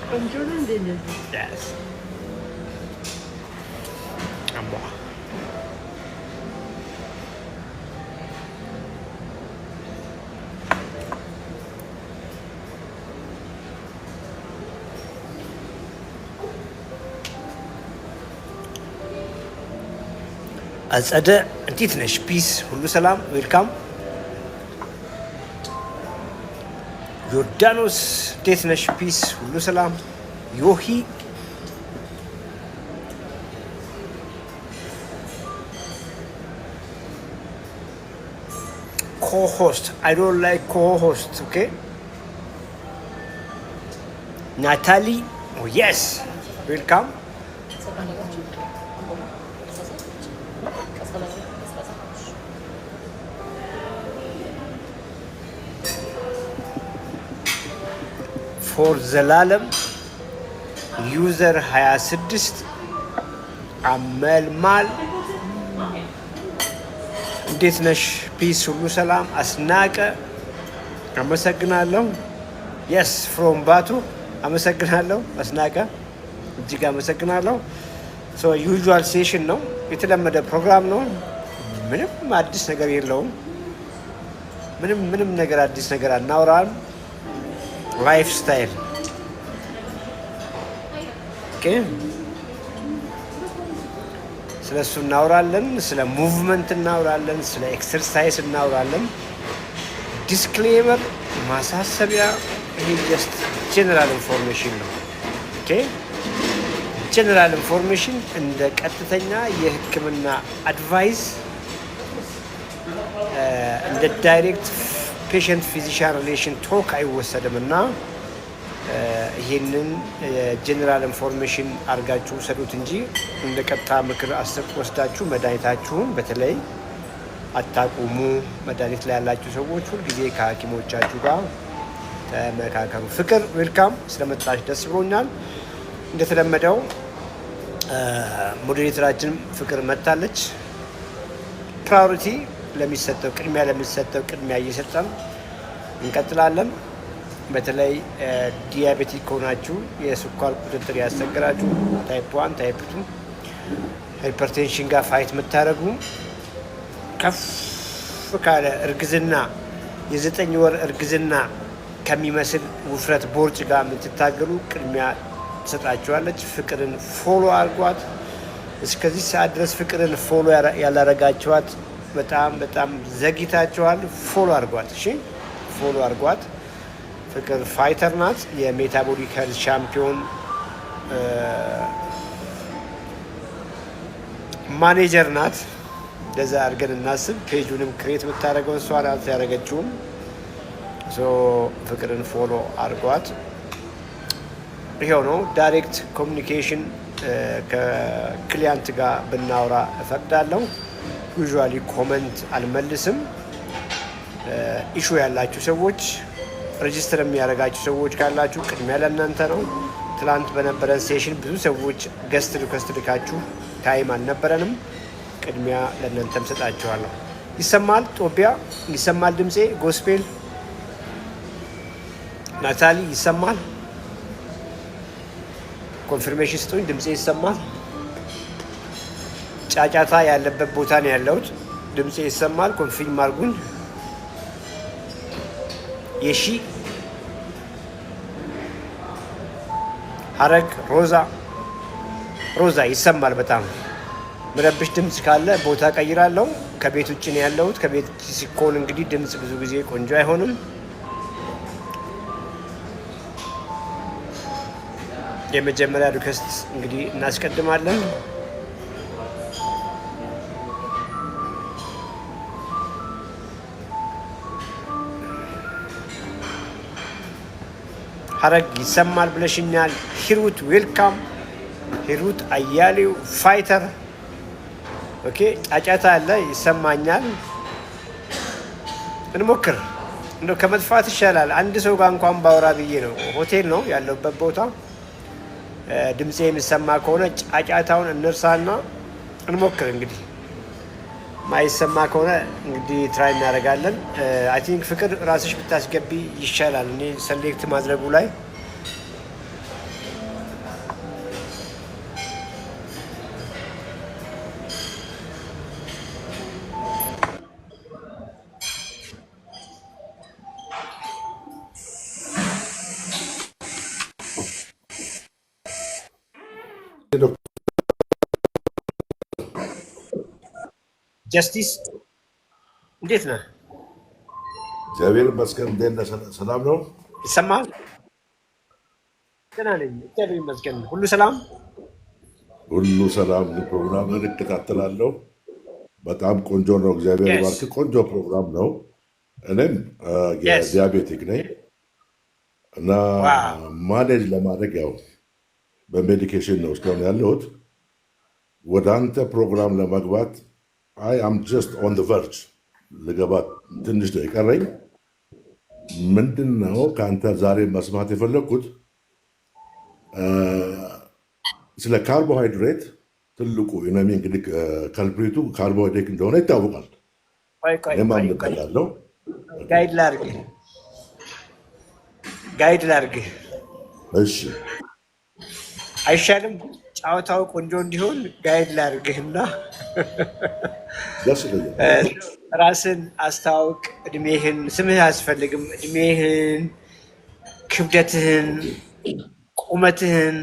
Controlling the Yes. Ambo. አጸደ እንዴት ነሽ? ፒስ ሁሉ ሰላም ዌልካም። ዮርዳኖስ እንዴት ነሽ? ፒስ ሁሉ ሰላም። ዮሂ co-host. I don't like co-host. Okay. Natalie. Oh yes. Welcome. For ዘላለም ዩዘር 26 አመልማል እንዴት ነሽ? ፒስ ሁሉ ሰላም። አስናቀ አመሰግናለሁ። የስ ፍሮም ባቱ አመሰግናለሁ። አስናቀ እጅግ አመሰግናለሁ። ሶ ዩዥዋል ሴሽን ነው፣ የተለመደ ፕሮግራም ነው። ምንም አዲስ ነገር የለውም። ምንም ነገር አዲስ ነገር አናወራም። ላይፍ ስታይል ኦኬ፣ ስለ እሱ እናወራለን። ስለ ሙቭመንት እናወራለን። ስለ ኤክሰርሳይዝ እናወራለን። ዲስክሌመር ማሳሰቢያ፣ ይሄ ጀስት ጀነራል ኢንፎርሜሽን ነው። ኦኬ፣ ጀነራል ኢንፎርሜሽን እንደ ቀጥተኛ የሕክምና አድቫይስ እንደ ዳይሬክት ፔሸንት ፊዚሻን ሪሌሽን ቶክ አይወሰድም እና ይህንን ጀነራል ኢንፎርሜሽን አድርጋችሁ ሰዱት እንጂ እንደ ቀጥታ ምክር ወስዳችሁ መድኃኒታችሁን በተለይ አታቁሙ። መድኃኒት ላይ ያላችሁ ሰዎች ሁልጊዜ ከሐኪሞቻችሁ ጋር ተመካከሩ። ፍቅር ዌልካም፣ ስለመጣች ደስ ብሎኛል። እንደተለመደው ሞዴሬተራችን ፍቅር መጥታለች። ፕራዮሪቲ ለሚሰጠው ቅድሚያ እየሰጠን እንቀጥላለን። በተለይ ዲያቤቲክ ከሆናችሁ የስኳር ቁጥጥር ያስቸግራችሁ፣ ታይፕ 1 ታይፕ 2 ሃይፐርቴንሽን ጋር ፋይት የምታደርጉ፣ ከፍ ካለ እርግዝና የ9 ወር እርግዝና ከሚመስል ውፍረት ቦርጭ ጋር የምትታገሉ ቅድሚያ ትሰጣችኋለች። ፍቅርን ፎሎ አድርጓት። እስከዚህ ሰዓት ድረስ ፍቅርን ፎሎ ያላረጋችኋት በጣም ዘግይታችኋል። ፎሎ አድርጓት። እሺ ፎሎ አድርጓት። ፍቅር ፋይተር ናት። የሜታቦሊክ ሄልዝ ሻምፒዮን ማኔጀር ናት። እንደዛ አድርገን እናስብ። ፔጁንም ክሬት የምታደርገው እሷ ናት ያደረገችውም። ፍቅርን ፎሎ አድርጓት። ይኸው ነው ዳይሬክት ኮሚኒኬሽን ከክሊያንት ጋር ብናወራ እፈቅዳለሁ። ዩዥዋሊ ኮመንት አልመልስም። ኢሹ ያላችሁ ሰዎች፣ ሬጅስተር የሚያደርጋችሁ ሰዎች ካላችሁ ቅድሚያ ለእናንተ ነው። ትላንት በነበረን ሴሽን ብዙ ሰዎች ገስት ሪኩዌስት ልካችሁ ታይም አልነበረንም። ቅድሚያ ለእናንተም ሰጣችኋለሁ። ይሰማል? ጦቢያ ይሰማል? ድምፄ ጎስፔል ናታሊ ይሰማል? ኮንፊርሜሽን ስጡኝ። ድምፄ ይሰማል? ጫጫታ ያለበት ቦታ ነው ያለሁት። ድምፄ ይሰማል? ኮንፊርም አድርጉኝ። የሺ ሀረግ ሮዛ ይሰማል? በጣም ምረብሽ ድምፅ ካለ ቦታ ቀይራለሁ። ከቤት ውጭ ነው ያለሁት። ከቤት ሲኮን እንግዲህ ድምፅ ብዙ ጊዜ ቆንጆ አይሆንም። የመጀመሪያ ሪኩዌስት እንግዲህ እናስቀድማለን። ሀረግ ይሰማል ብለሽኛል። ሂሩት ዌልካም። ሂሩት አያሌው ፋይተር። ኦኬ ጫጫታ አለ ይሰማኛል። እንሞክር። እንደው ከመጥፋት ይሻላል። አንድ ሰው ጋር እንኳን ባወራ ብዬ ነው። ሆቴል ነው ያለሁበት ቦታ። ድምጼ የሚሰማ ከሆነ ጫጫታውን እንርሳና እንሞክር። እንግዲህ ማይሰማ ከሆነ እንግዲህ ትራይ እናደርጋለን። አይ ቲንክ ፍቅር ራስሽ ብታስገቢ ይሻላል። እኔ ሰሌክት ማድረጉ ላይ ጀስቲስ እንዴት ነህ? እግዚአብሔር ይመስገን። እንዴት ነህ? ሰላም ነው? ይሰማል? ደህና ነኝ፣ እግዚአብሔር ይመስገን። ሁሉ ሰላም? ሁሉ ሰላም። ፕሮግራምን እከታተላለሁ። በጣም ቆንጆ ነው። እግዚአብሔር ይባርክ። ቆንጆ ፕሮግራም ነው። እኔም የዲያቤቲክ ነኝ እና ማኔጅ ለማድረግ ያው በሜዲኬሽን ነው እስካሁን ያለሁት። ወደ አንተ ፕሮግራም ለመግባት አይ አም ጀስት ኦን ዘ ቨርጅ ልገባት ትንሽ ነው የቀረኝ። ምንድን ነው ከአንተ ዛሬ መስማት የፈለግኩት ስለ ካርቦሃይድሬት ትልቁ ነሚ እንግዲህ ካልብሬቱ ካርቦሃይድሬት እንደሆነ ይታወቃል። የማምንበታለው ጋይድ ላርግህ። እሺ አይሻልም? ጫወታው ቆንጆ እንዲሆን ጋይድ ላርግህና ደስ ይለኛል። ራስን አስታውቅ። እድሜህን፣ ስምህ አያስፈልግም። እድሜህን፣ ክብደትህን፣ ቁመትህን፣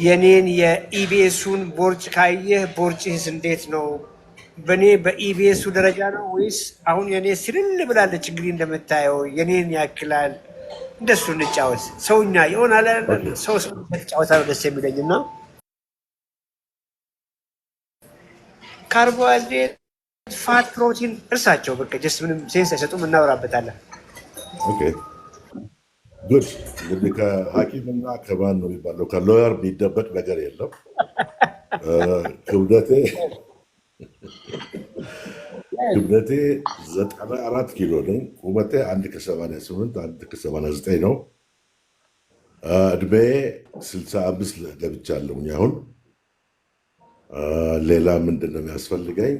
የኔን የኢቢኤሱን ቦርጭ ካየህ ቦርጭህስ እንዴት ነው? በእኔ በኢቢኤሱ ደረጃ ነው ወይስ አሁን የኔ ስልል ብላለች? እንግዲህ እንደምታየው የኔን ያክላል። እንደሱ እንጫወት። ሰውኛ ይሆናል። ሰው ጫወታ ነው ደስ የሚለኝ እና ካርቦሃይድሬት፣ ፋት፣ ፕሮቲን እርሳቸው። በቃ ጀስት ምንም ሴንስ አይሰጡም። እናወራበታለን። ኦኬ ጉድ። እንግዲህ ከሐኪምና ከማን ነው የሚባለው ከሎየር የሚደበቅ ነገር የለም። ክብደቴ 94 ኪሎ ነኝ። ቁመቴ 1ከ88 1ከ89 ነው። እድሜ 65 ገብቻለሁኝ አሁን። ሌላ ምንድን ነው የሚያስፈልገኝ?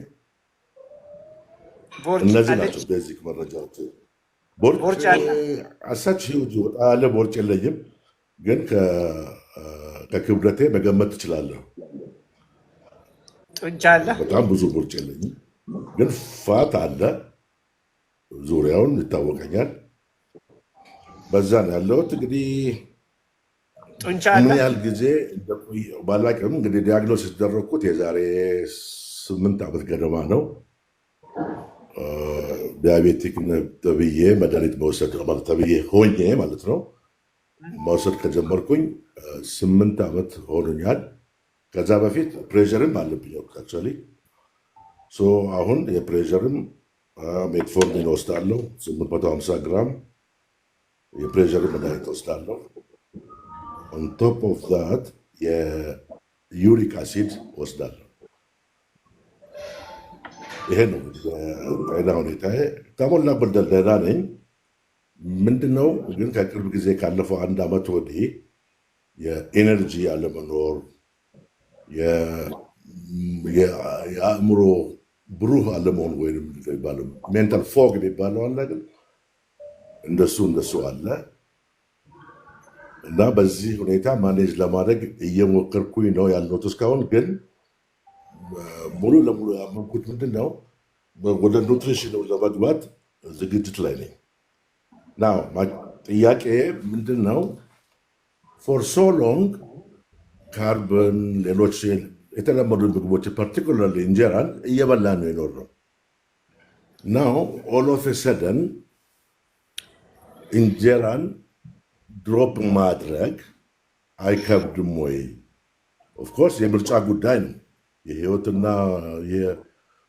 እነዚህ ናቸው ቤዚክ መረጃዎች። ቦርጭ አሳች ህይወት ወጣ ያለ ቦርጭ የለኝም፣ ግን ከክብደቴ መገመት ትችላለሁ። ጡንቻ አለ። በጣም ብዙ ቦርጭ የለኝም፣ ግን ፋት አለ። ዙሪያውን ይታወቀኛል። በዛ ነው ያለሁት። እንግዲህ ምን ያህል ጊዜ ባላቅም እንግዲህ ዲያግኖስ የተደረግኩት የዛሬ 8 ዓመት ገደማ ነው። ዲያቤቲክ ተብዬ መድኃኒት መውሰድ ተብዬ ሆኜ ማለት ነው መውሰድ ከጀመርኩኝ 8 ዓመት ሆኖኛል። ከዛ በፊት ፕሬሸርም አለብኝ አክቹዋሊ። አሁን የፕሬሸርም ሜትፎርሚን ወስዳለሁ 850 ግራም የፕሬሸር መድኃኒት ወስዳለሁ። ኦን ቶፕ ኦፍ ዛት የዩሪክ አሲድ ወስዳለሁ። ይሄ ነው ጤና ሁኔታ። ከሞላ ጎደል ደህና ነኝ። ምንድነው ግን ከቅርብ ጊዜ ካለፈው 1 ዓመት ወዲህ የኤነርጂ አለመኖር፣ የአእምሮ ብሩህ አለመሆን ወይም የሚባለው ሜንታል ፎግ የሚባለው አለ፣ ግን እንደሱ አለ እና በዚህ ሁኔታ ማኔጅ ለማድረግ እየሞከርኩኝ ነው ያለሁት እስካሁን። ግን ሙሉ ለሙሉ ያመንኩት ምንድነው ወደ ኑትሪሽን ለመግባት ዝግጅት ላይ ነኝ። ናው ጥያቄ ምንድነው ፎር ሶ ሎንግ ካርበን፣ ሌሎች የተለመዱ ምግቦች ፓርቲኩላርሊ እንጀራን እየበላን ነው የኖርነው። ናው ኦል ኦፍ ሰደን እንጀራን ድሮፕ ማድረግ አይከብድም ወይ? ኦፍኮርስ የምርጫ ጉዳይ ነው። የህይወትና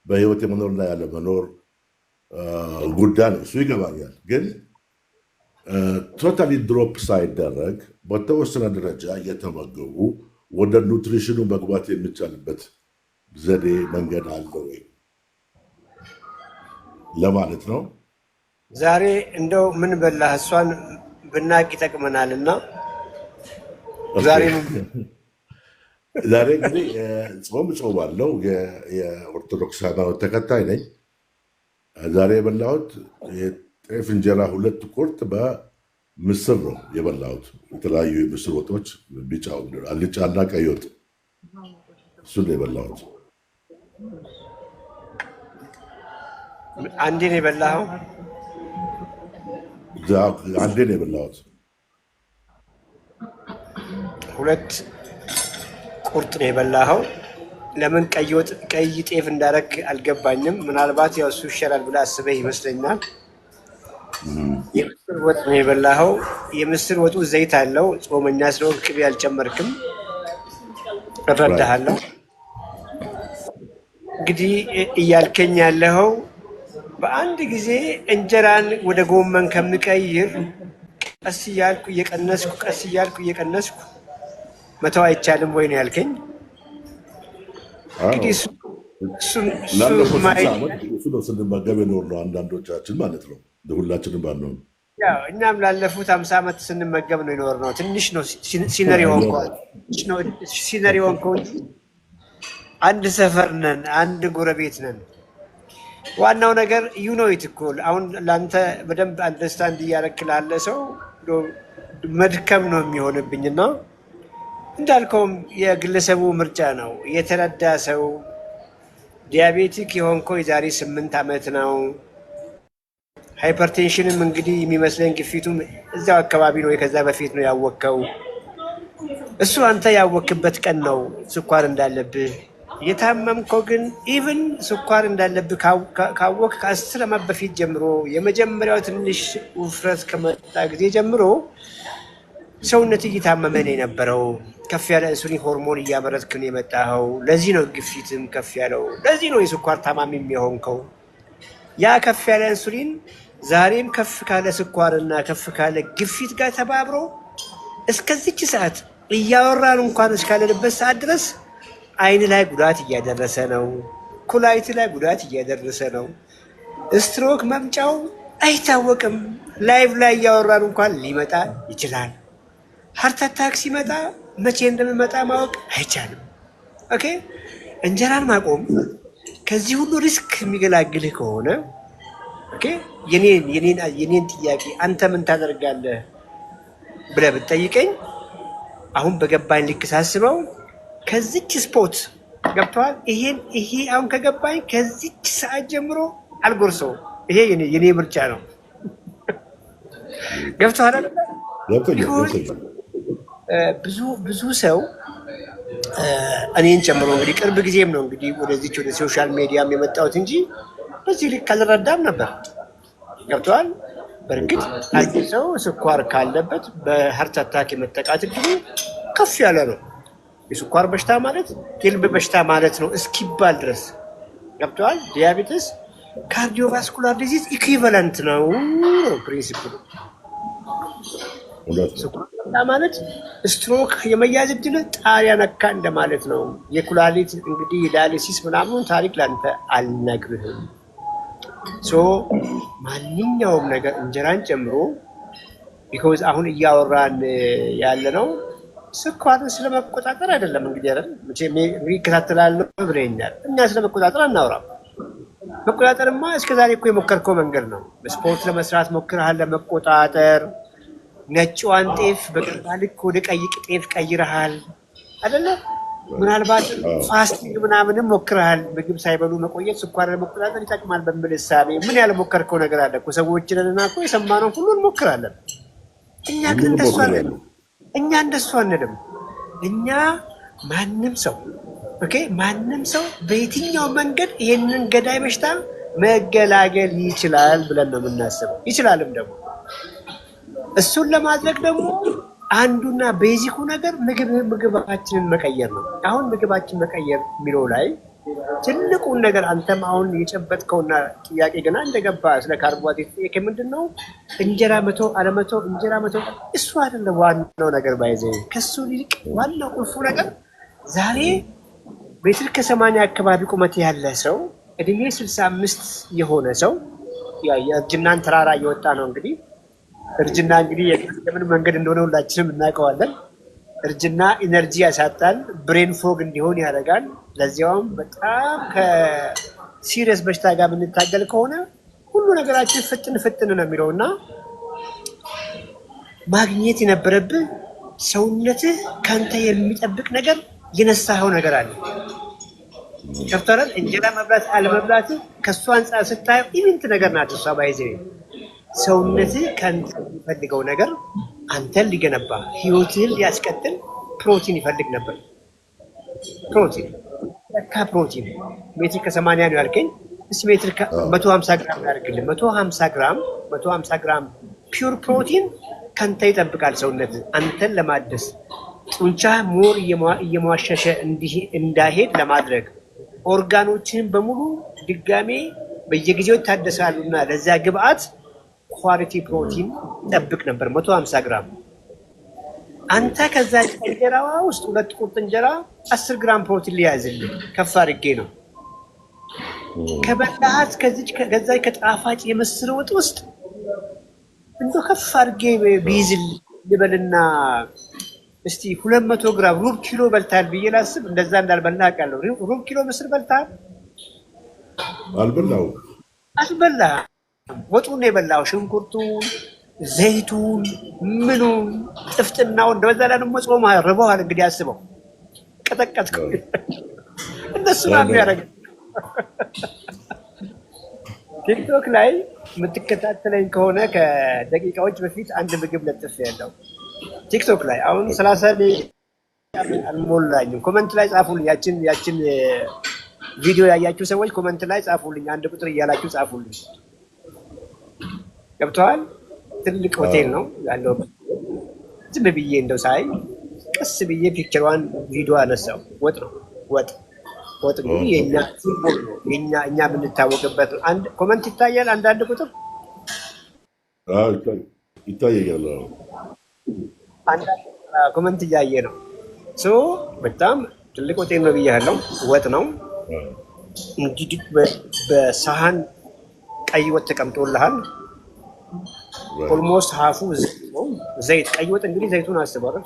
በህይወት የመኖርና ያለመኖር ጉዳይ ነው። እሱ ይገባኛል። ግን ቶታሊ ድሮፕ ሳይደረግ በተወሰነ ደረጃ እየተመገቡ ወደ ኑትሪሽኑ መግባት የሚቻልበት ዘዴ መንገድ አለ ወይ ለማለት ነው። ዛሬ እንደው ምን በላህ እሷን ብናቅ ይጠቅመናል እና ዛሬ እንግዲህ ጾም አለው። የኦርቶዶክስ ሃይማኖት ተከታይ ነኝ። ዛሬ የበላሁት የጤፍ እንጀራ 2 ቁርጥ በምስር ነው የበላሁት። የተለያዩ የምስር ወጦች፣ ቢጫው አልጫና ቀይ ወጥ፣ እሱን ነው የበላሁት። አንዴ ነው የበላኸው? አንዴ ነው የበላሁት። 2 ቁርጥ ነው የበላኸው። ለምን ቀይ ጤፍ እንዳረግ አልገባኝም። ምናልባት ያው እሱ ይሻላል ብለህ አስበህ ይመስለኛል። የምስር ወጥ ነው የበላኸው። የምስር ወጡ ዘይት አለው። ጾመኛ ስለሆንክ ቅቤ አልጨመርክም። እረዳሃለሁ። እንግዲህ እያልከኝ ያለኸው በአንድ ጊዜ እንጀራን ወደ ጎመን ከምቀይር ቀስ እያልኩ እየቀነስኩ መተው አይቻልም ወይ ነው ያልከኝ? እንግዲህ እሱ ስንመገብ የኖርነው አንዳንዶቻችን ማለት ነው፣ ሁላችንም ባንሆን። እኛም ላለፉት 50 ዓመት ስንመገብ ነው የኖርነው። ትንሽ ነው ሲነር የሆንከው እንጂ አንድ ሰፈር ነን፣ አንድ ጎረቤት ነን። ዋናው ነገር ዩኖይት እኮ አሁን ለአንተ በደንብ አንደርስታንድ እያደረክ ላለ ሰው መድከም ነው የሚሆንብኝና እንዳልከውም የግለሰቡ ምርጫ ነው። የተረዳ ሰው ዲያቤቲክ የሆንከው የዛሬ 8 ዓመት ነው። ሃይፐርቴንሽንም እንግዲህ የሚመስለኝ ግፊቱም እዛው አካባቢ ነው፣ ከዛ በፊት ነው ያወቅከው። እሱ አንተ ያወቅክበት ቀን ነው ስኳር እንዳለብህ። የታመምከው ግን ኢቭን ስኳር እንዳለብህ ካወቅ ከ10 ዓመት በፊት ጀምሮ የመጀመሪያው ትንሽ ውፍረት ከመጣ ጊዜ ጀምሮ ሰውነት እየታመመ ነው የነበረው። ከፍ ያለ ኢንሱሊን ሆርሞን እያመረትክ ነው የመጣኸው። ለዚህ ነው ግፊትም ከፍ ያለው። ለዚህ ነው የስኳር ታማሚ የሚሆንከው። ያ ከፍ ያለ ኢንሱሊን ዛሬም ከፍ ካለ ስኳርና ከፍ ካለ ግፊት ጋር ተባብሮ እስከዚች ሰዓት እያወራን እንኳን እስካለንበት ሰዓት ድረስ አይን ላይ ጉዳት እያደረሰ ነው። ኩላሊት ላይ ጉዳት እያደረሰ ነው። ስትሮክ መምጫው አይታወቅም። ላይቭ ላይ እያወራን እንኳን ሊመጣ ይችላል። ሃርት አታክ ሲመጣ መቼ እንደሚመጣ ማወቅ አይቻልም። ኦኬ፣ እንጀራን ማቆም ከዚህ ሁሉ ሪስክ የሚገላግልህ ከሆነ ኦኬ፣ የኔን ጥያቄ አንተ ምን ታደርጋለህ ብለህ ብትጠይቀኝ አሁን በገባኝ ልክ ሳስበው ከዚች ስፖት ገብተዋል። ይሄ አሁን ከገባኝ ከዚች ሰዓት ጀምሮ አልጎርሰው። ይሄ የኔ ምርጫ ነው። ገብተዋል። ብዙ ሰው እኔን ጨምሮ እንግዲህ ቅርብ ጊዜም ነው እንግዲህ ወደዚች ወደ ሶሻል ሚዲያም የመጣሁት እንጂ በዚህ ልክ አልረዳም ነበር። ገብተዋል። በእርግጥ አንድ ሰው ስኳር ካለበት በሀርት አታክ የመጠቃት እድሉ ከፍ ያለ ነው። የስኳር በሽታ ማለት የልብ በሽታ ማለት ነው እስኪባል ድረስ ገብተዋል። ዲያቤትስ ካርዲዮቫስኩላር ዲዚዝ ኢኩቪቫለንት ነው ፕሪንሲፕሉ። ስኳር በሽታ ማለት ስትሮክ የመያዝ እድል ጣሪያ ነካ እንደማለት ነው። የኩላሊት እንግዲህ የዳያሊሲስ ምናምኑን ታሪክ ላንተ አልነግርህም። ማንኛውም ነገር እንጀራን ጨምሮ ቢኮዝ አሁን እያወራን ያለ ነው ስኳርን ስለመቆጣጠር አይደለም። እንግዲህ አይደል ይከታተላለሁ ብለኛል። እኛ ስለመቆጣጠር አናወራም። መቆጣጠርማ እስከዛሬ እኮ የሞከርከው መንገድ ነው። ስፖርት ለመስራት ሞክረሃል ለመቆጣጠር። ነጭዋን ጤፍ በቀጥታ ልክ ወደ ቀይ ጤፍ ቀይረሃል አይደለ? ምናልባት ፋስቲንግ ምናምንም ሞክረሃል። ምግብ ሳይበሉ መቆየት ስኳር ለመቆጣጠር ይጠቅማል በሚል እሳቤ ምን ያልሞከርከው ነገር አለ እኮ። ሰዎችንና እኮ የሰማነውን ሁሉ እንሞክራለን። እኛ ግን እንደሱ አንልም። እኛ ማንም ሰው በየትኛው መንገድ ይህንን ገዳይ በሽታ መገላገል ይችላል ብለን ነው የምናስበው። ይችላልም ደግሞ። እሱን ለማድረግ ደግሞ አንዱና ቤዚኩ ነገር ምግባችንን መቀየር ነው። አሁን ምግባችን መቀየር የሚለው ላይ ትልቁን ነገር አንተም አሁን የጨበጥከውና ጥያቄ ገና እንደገባ ስለ ካርቦሃይድሬት ጥያቄ ምንድን ነው እንጀራ መተው አለመተው፣ እንጀራ መተው እሱ አይደለም ዋናው ነገር። ባይዘኝ ከሱ ይልቅ ዋናው ቁልፉ ነገር ዛሬ ሜትር ከ80 አካባቢ ቁመት ያለ ሰው እድሜ 65 የሆነ ሰው የእርጅናን ተራራ እየወጣ ነው። እንግዲህ እርጅና እንግዲህ የምን መንገድ እንደሆነ ሁላችንም እናውቀዋለን። እርጅና ኢነርጂ ያሳጣል፣ ብሬን ፎግ እንዲሆን ያደርጋል። ለዚያውም በጣም ከሲሪየስ በሽታ ጋር የምንታገል ከሆነ ሁሉ ነገራችን ፍጥን ነው የሚለውና ማግኘት የነበረብህ ሰውነትህ ካንተ የሚጠብቅ ነገር የነሳኸው ነገር አለ። ከፍተራል እንጀራ መብላት አለመብላት ከሱ አንፃር ስታየው ኢቨንት ነገር ናት። እሷ ባይዘ ሰውነትህ ካንተ የሚፈልገው ነገር አንተን ሊገነባ ህይወትህን ሊያስቀጥል ፕሮቲን ይፈልግ ነበር። ፕሮቲን ሜትር ከ80 ነው ያልከኝ። እስኪ ሜትር 150 ግራም ያደርግልህ። 150 ግራም ፒውር ፕሮቲን ካንተ ይጠብቃል ሰውነትህ አንተን ለማደስ ጡንቻ ሞር እየሟሸሸ እንዳይሄድ ለማድረግ ኦርጋኖችን በሙሉ ድጋሜ በየጊዜው ይታደሳሉና ለዛ ግብአት ኳሊቲ ፕሮቲን ጠብቅ ነበር 150 ግራም። አንተ ከዛ እንጀራዋ ውስጥ 2 ቁርጥ እንጀራ 10 ግራም ፕሮቲን ሊያዝልህ ከፍ አድርጌ ነው ከበላሃት ከዛ ከጣፋጭ የምስር ወጥ ውስጥ እንዶ ከፍ አድርጌ ቢይዝል ልበልና እስቲ 200 ግራም ሩብ ኪሎ በልታል ብዬ ላስብ። እንደዛ እንዳልበላ አውቃለሁ። ሩብ ኪሎ ምስር በልታል? አልበላህም። ወጡን ነው የበላው፣ ሽንኩርቱን፣ ዘይቱን፣ ምኑን፣ ጥፍጥናውን። እንደዛ ላይ ደግሞ ጾም ርቦሃል። እንግዲህ አስበው፣ ቀጠቀጥኩ። እነሱ ነው የሚያደርገው። ቲክቶክ ላይ የምትከታተለኝ ከሆነ ከደቂቃዎች በፊት አንድ ምግብ ለጥፍ ያለው ቲክቶክ ላይ አሁን 30 አልሞላኝም። ኮመንት ላይ ጻፉልኝ። ያችን ቪዲዮ ያያችሁ ሰዎች ኮመንት ላይ ጻፉልኝ። አንድ ቁጥር እያላችሁ ጻፉልኝ። ገብተዋል። ትልቅ ሆቴል ነው ያለው። ዝም ብዬ እንደው ሳይ ቀስ ብዬ ፒክቸሯን ቪዲዮ አነሳው። ወጥ ነው ወጥ እንግዲህ የኛ ሲምቦል ነው። እኛ የምንታወቅበት አንድ ኮመንት ይታያል። አንዳንድ ቁጥር ይታያል። አንዳንድ ኮመንት እያየ ነው። በጣም ትልቅ ሆቴል ነው ብያለሁ። ወጥ ነው እንግዲህ በሳህን ቀይ ወጥ ተቀምጦልሃል። ኦልሞስት ሀፉ ዘይት ቀይ ወጥ እንግዲህ ዘይቱን አስበው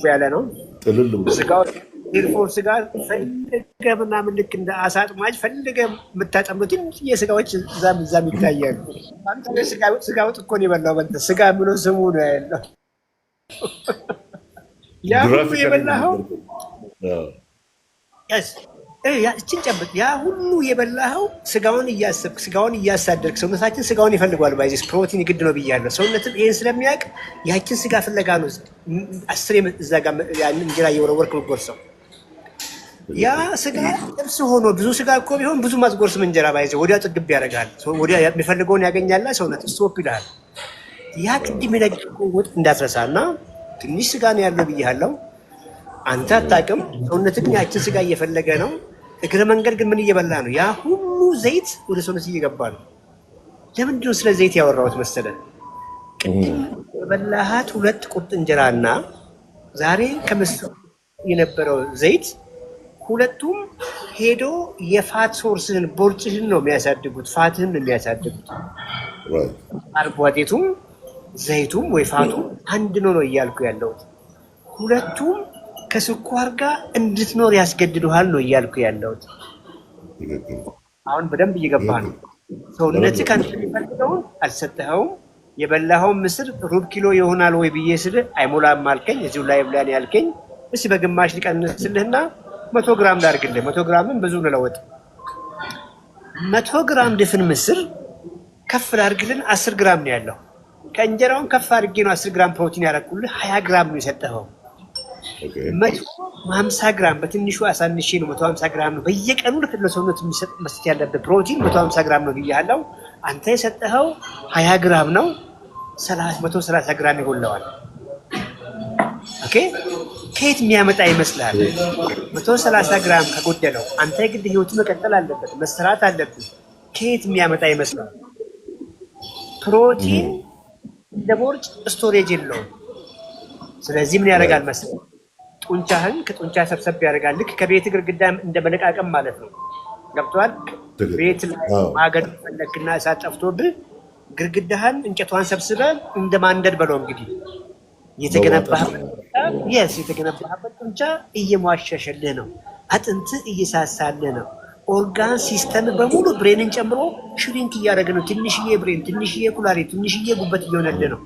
ያለ ነው። ስጋው ቴሌፎን ስጋ ፈልገ ምናምን ልክ እንደ አሳ አጥማጅ ፈልገ የምታጠምዱት የስጋዎች እዛም ይታያሉ። ስጋ ወጥ እኮ ነው የበላው። በንተ ስጋ ብሎ ስሙ ነው ያለው። ያ ሁሉ የበላኸው እችን ጨብጥ። ያ ሁሉ የበላኸው ስጋውን እያሰብክ ስጋውን እያሳደርክ ሰውነታችን ስጋውን ይፈልጓል። ባይዚስ ፕሮቲን ግድ ነው ብያለሁ። ሰውነትም ይሄን ስለሚያውቅ ያችን ስጋ ፍለጋ ነው 10 እዛ ጋር እንጀራ እየወረወርክ የምትጎርሰው። ያ ስጋ ጥብስ ሆኖ ብዙ ስጋ እኮ ቢሆን ብዙ ማስጎርስም እንጀራ ባይዘው ወዲያ ጥግብ ያደርጋል። ወዲያ የሚፈልገውን ያገኛል። ሰውነት ስቶፕ ይላል። ያ ቅድም የነገርኩህ ወጥ እንዳትረሳና ትንሽ ስጋ ነው ያለው ብያለሁ። አንተ አታውቅም። ሰውነት ግን ያችን ስጋ እየፈለገ ነው። እግረ መንገድ ግን ምን እየበላ ነው? ያ ሁሉ ዘይት ወደ ሰውነት እየገባ ነው። ለምንድን ነው ስለ ዘይት ያወራሁት መሰለህ? ቅድም የበላሃት 2 ቁርጥ እንጀራና ዛሬ ከምስር የነበረው ዘይት ሁለቱም ሄዶ የፋት ሶርስህን ቦርጭህን ነው የሚያሳድጉት። ፋትህን ነው የሚያሳድጉት። ካርቦሃይድሬቱም ዘይቱም ወይ ፋቱም አንድ ነው እያልኩ ያለሁት። ሁለቱም ከስኳር ጋር እንድትኖር ያስገድዱሃል ነው እያልኩ ያለሁት። አሁን በደንብ እየገባ ነው። ሰውነትህ ከአንተ የሚፈልገውን አልሰጠኸውም። የበላኸውን ምስር ሩብ ኪሎ ይሆናል ወይ ብዬ ስል አይሞላም አልከኝ። እዚሁ ላይ ብላን ያልከኝ እስኪ በግማሽ ሊቀንስልህና 100 ግራም ላድርግልህ። 100 ግራምን ብዙ ለወጥ 100 ግራም ድፍን ምስር ከፍ ላድርግልን 10 ግራም ነው ያለው። ከእንጀራውን ከፍ አድርጌ ነው 10 ግራም ፕሮቲን ያደረኩልህ። 20 ግራም ነው የሰጠኸው። 150 ግራም በትንሹ አሳንሼ ነው 150 ግራም ነው በየቀኑ ለሰውነት መስጠት ያለበት ፕሮቲን 150 ግራም ነው ብያለሁ። አንተ የሰጠኸው 20 ግራም ነው። 130 ግራም ይጎለዋል። ኦኬ ከየት የሚያመጣ ይመስላል? 130 ግራም ከጎደለው አንተ ግድ ህይወት መቀጠል አለበት፣ መስራት አለብን። ከየት የሚያመጣ ይመስላል? ፕሮቲን ለቦርጭ ስቶሬጅ የለውም። ስለዚህ ምን ያደርጋል መሰለህ? ጡንቻህን ከጡንቻ ሰብሰብ ያደርጋል። ልክ ከቤት ግድግዳ እንደ መለቃቀም ማለት ነው። ገብቶሃል? ቤት ላይ ማገድ ፈለግና እሳት ጠፍቶብህ ግድግዳህን እንጨቷን ሰብስበህ እንደ ማንደድ በለው እንግዲህ የተገነባህበት ጡንቻ እየሟሸሸልህ ነው። አጥንት እየሳሳልህ ነው። ኦርጋን ሲስተም በሙሉ ብሬንን ጨምሮ ሽሪንክ እያደረገ ነው። ትንሽዬ ብሬን፣ ትንሽዬ ኩላሊት፣ ትንሽዬ ጉበት እየሆነልህ ነው።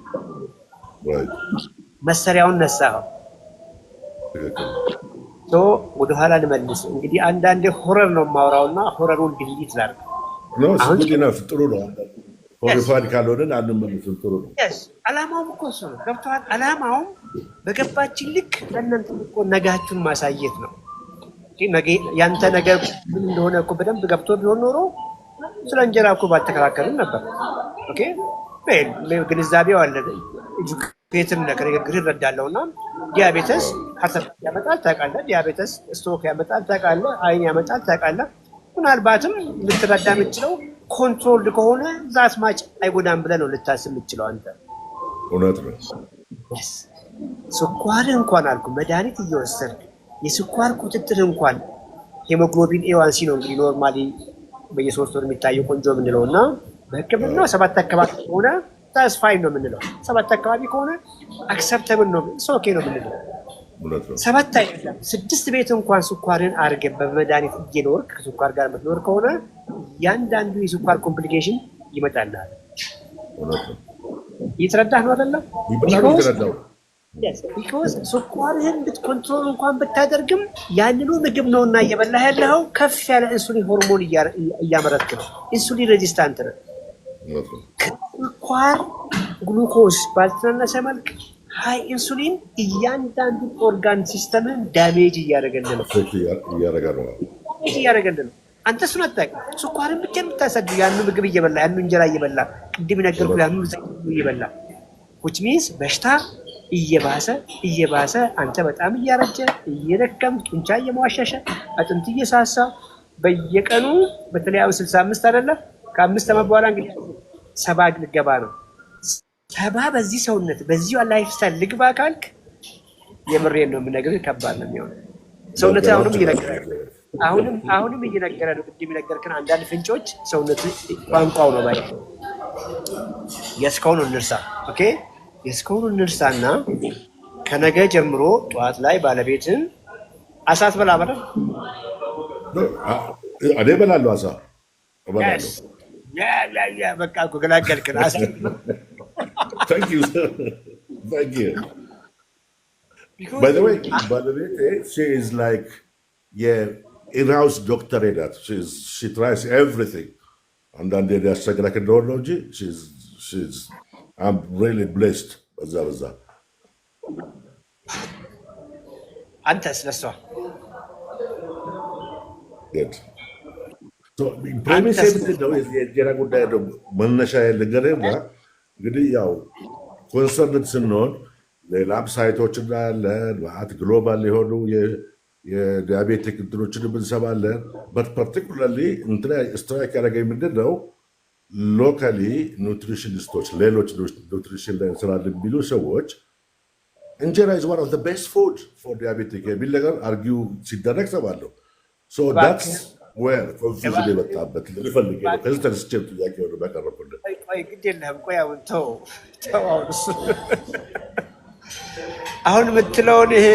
መሰሪያውን ነሳኸው። ወደኋላ ልመልስ እንግዲህ አንዳንዴ ሆረር ነው የማወራውና ሆረሩን ድሊት ላድርግ። ጥሩ ነው። ሆሪፋይድ ካልሆነን አንመልስም። ጥሩ ነው። አላማውም እኮ እሱ ነው። ገብቶሃል? አላማውም በገባችን ልክ ለእናንተ እኮ ነጋችሁን ማሳየት ነው። ያንተ ነገር ምን እንደሆነ እኮ በደንብ ገብቶ ቢሆን ኖሮ ስለ እንጀራ እኮ ባልተከራከርን ነበር። ኦኬ ግንዛቤው አለ። ኤጁኬትም ከንግግር ይረዳለሁ እና ዲያቤተስ ሀርት ያመጣል ታውቃለህ። ዲያቤተስ ስትሮክ ያመጣል ታውቃለህ። አይን ያመጣል ታውቃለህ። ምናልባትም ልትረዳ የምችለው ኮንትሮል ከሆነ ዛት ማጭ አይጎዳም ብለህ ነው ልታስብ የምችለው አንተ። እውነት ነው። ስኳር እንኳን አልኩ መድኃኒት እየወሰድክ የስኳር ቁጥጥር እንኳን ሄሞግሎቢን ኤዋንሲ ነው እንግዲህ ኖርማሊ በየ3 ወር የሚታየው ቆንጆ የምንለው እና በሕክምና 7 አካባቢ ከሆነ ታስፋይን ነው የምንለው። 7 አካባቢ ከሆነ አክሰፕተብል ነው ኦኬ ነው የምንለው። 7 አይደለም 6 ቤት እንኳን ስኳርን አድርገህ በመድኃኒት እየኖርክ ከስኳር ጋር የምትኖር ከሆነ ያንዳንዱ የስኳር ኮምፕሊኬሽን ይመጣልሃል። እየተረዳህ ነው አይደለም? ቢኮዝ ስኳርህን ብትኮንትሮል እንኳን ብታደርግም ያንኑ ምግብ ነውና እየበላህ ያለኸው ከፍ ያለ ኢንሱሊን ሆርሞን እያመረትክ ነው። ኢንሱሊን ሬዚስታንት ነው። ከስኳር ግሉኮስ ባልተናነሰ መልክ ሀይ ኢንሱሊን እያንዳንዱ ኦርጋን ሲስተምን ዳሜጅ እያደረገልን ነው። አንተ እሱን አታውቅም። ስኳርን ብቻ የምታሳድግ ያኑ ምግብ እየበላ ያኑ እንጀራ እየበላ ቅድም ነገርኩህ ያኑ እየበላ which means በሽታ እየባሰ አንተ በጣም እያረጀ እየደከም ጡንቻ እየሟሸሸ አጥንት እየሳሳ በየቀኑ በተለይ 65 አይደለ ከ5 ዓመት በኋላ እንግዲህ 70 ልገባ ነው። 70 በዚህ ሰውነት በዚህ ላይፍ ስታይል ልግባ ካልክ የምሬን ነው የምነግርህ፣ ከባድ ነው የሚሆነው። ሰውነት አሁንም እየነገረ ነው። ቅድም የነገርክን አንዳንድ ፍንጮች ሰውነት ቋንቋው ነው ባይ የስካውን እንርሳ። ኦኬ የስካውን እንርሳና ከነገ ጀምሮ ጠዋት ላይ ባለቤትን አሳ ትበላ ማለት እኔ እበላለሁ። አሳ እበላለሁ። ያ በቃ እኮ ገላገልክን። Thank you. Thank you. By the way, she is like in-house doctor that she tries everything. And then they just like a neurology. I'm really blessed. አንተስ ለሷ good. So premise ነው የጀራ ጉዳይ ነው መነሻ ያለገረና እንግዲህ ያው ኮንሰርንድ ስንሆን ሌላም ሳይቶች እናያለን። ማለት ግሎባል የሆኑ የዲያቤቲክ እንትኖችን እንሰማለን። በት ፓርቲኩላርሊ ስትራይክ ያደረገኝ ምንድን ነው ሎካሊ ኑትሪሽኒስቶች፣ ሌሎች ኑትሪሽን ላይ እንሰራለን የሚሉ ሰዎች እንጀራ ኢዝ ዋን ኦፍ ዘ ቤስት ፉድ ፎር ዲያቤቲክ የሚል ነገር አርጊው ሲደረግ ሰማለሁ። ሶ ዳትስ ዌር ኮንፊውዥን የመጣበት ልፈልግ ነው። ከዚህ ተነስቼ ጥያቄ ሆነ ያቀረብኩልን። ግድ የለህም ቆይ አሁን ተው አሁን የምትለውን ይሄ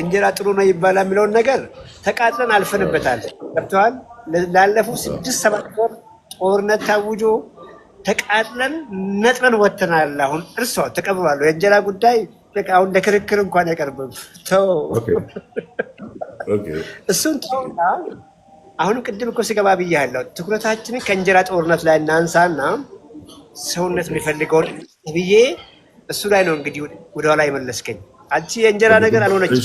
እንጀራ ጥሩ ነው ይባላል የሚለውን ነገር ተቃጥለን አልፈንበታል። ገብተዋል። ላለፉት 6-7 ወር ጦርነት ታውጆ ተቃጥለን ነጥረን ወጥተናል። አሁን እርሷ ተቀብሏል። የእንጀራ ጉዳይ አሁን ለክርክር እንኳን አይቀርብም። ተው እሱን ተውና አሁንም ቅድም እኮ ስገባ ብያለሁ። ትኩረታችንን ከእንጀራ ጦርነት ላይ እናንሳና ሰውነት የሚፈልገውን ብዬ እሱ ላይ ነው እንግዲህ ወደኋላ የመለስከኝ። አንቺ የእንጀራ ነገር አልሆነችም።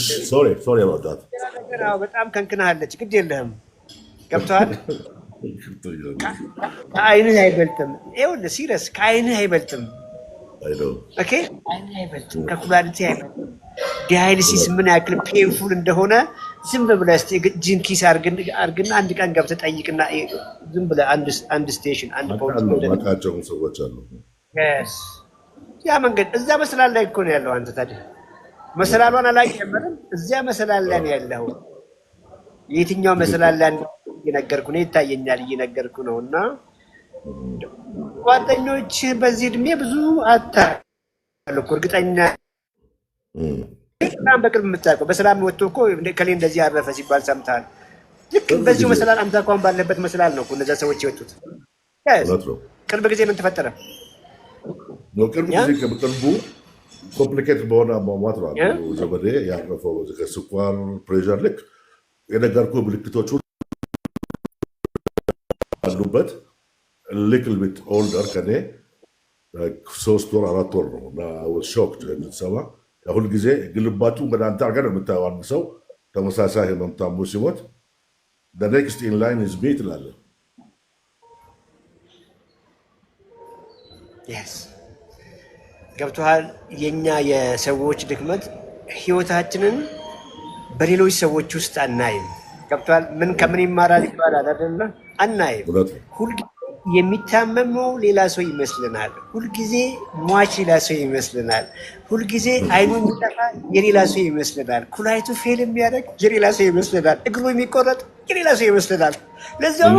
በጣም ከንክናሃለች። ግድ የለህም። ገብቶሃል። ከአይንህ አይበልጥም። ይኸውልህ ሲሪየስ ከአይንህ አይበልጥም። ኦኬ አይንህ አይበልጥም። ከኩላሊትህ አይበልጥም። ዲያሊሲስ ምን ያክል ፔንፉል እንደሆነ ዝም ብለህ እስኪ እጅን ኪስ አድርግና አንድ ቀን ገብተህ ጠይቅና ዝም ብለህ አንድ ስቴሽን አንድ ማቃቸው ሰዎች አሉ። ያ መንገድ እዛ መሰላል ላይ እኮ ነው ያለው። አንተ ታዲያ መሰላሏን አላየህም? እዚያ መሰላል ላይ ነው ያለው። የትኛው መሰላል ላይ እየነገርኩ ነው ይታየኛል፣ እየነገርኩ ነው። እና ጓደኞች በዚህ እድሜ ብዙ አታውቅም እኮ እርግጠኛ በጣም በቅርብ የምታውቀው በሰላም ወጥቶ እኮ ከሌ እንደዚህ ያረፈ ሲባል ሰምተሃል። ልክ በዚሁ መሰላል አንተ እንኳን ባለበት መሰላል ነው እነዚያ ሰዎች የወጡት። ቅርብ ጊዜ ምን ተፈጠረ? ቅርብ ጊዜ በቅርቡ ኮምፕሊኬትድ በሆነ አሟሟት ነው ዘመዴ ያረፈው። ስኳር፣ ፕሬሸር ልክ የነገርኩህ ምልክቶቹ አሉበት። ሊትል ቢት ኦልደር ከኔ 3 ወር 4 ወር ነው እና ሾክ የምትሰማ ሁል ጊዜ ግልባቱ በዳንተ አድርገህ ነው የምታየው። አንድ ሰው ተመሳሳይ ህመም ታሞ ሲሞት ኔክስት ኢን ላይን ኢዝ ሚ ትላለህ። ገብቶሃል? የኛ የሰዎች ድክመት ህይወታችንን በሌሎች ሰዎች ውስጥ አናይም። ገብቶሃል? ምን ከምን ይማራል ይባላል አይደለ? አናይም። ሁልጊዜ የሚታመመው ሌላ ሰው ይመስልናል። ሁልጊዜ ሟች ሌላ ሰው ይመስልናል። ሁልጊዜ አይኑ የሚጠፋ የሌላ ሰው ይመስልናል። ኩላሊቱ ፌል የሚያደርግ የሌላ ሰው ይመስልናል። እግሩ የሚቆረጥ የሌላ ሰው ይመስልናል። ለዚያው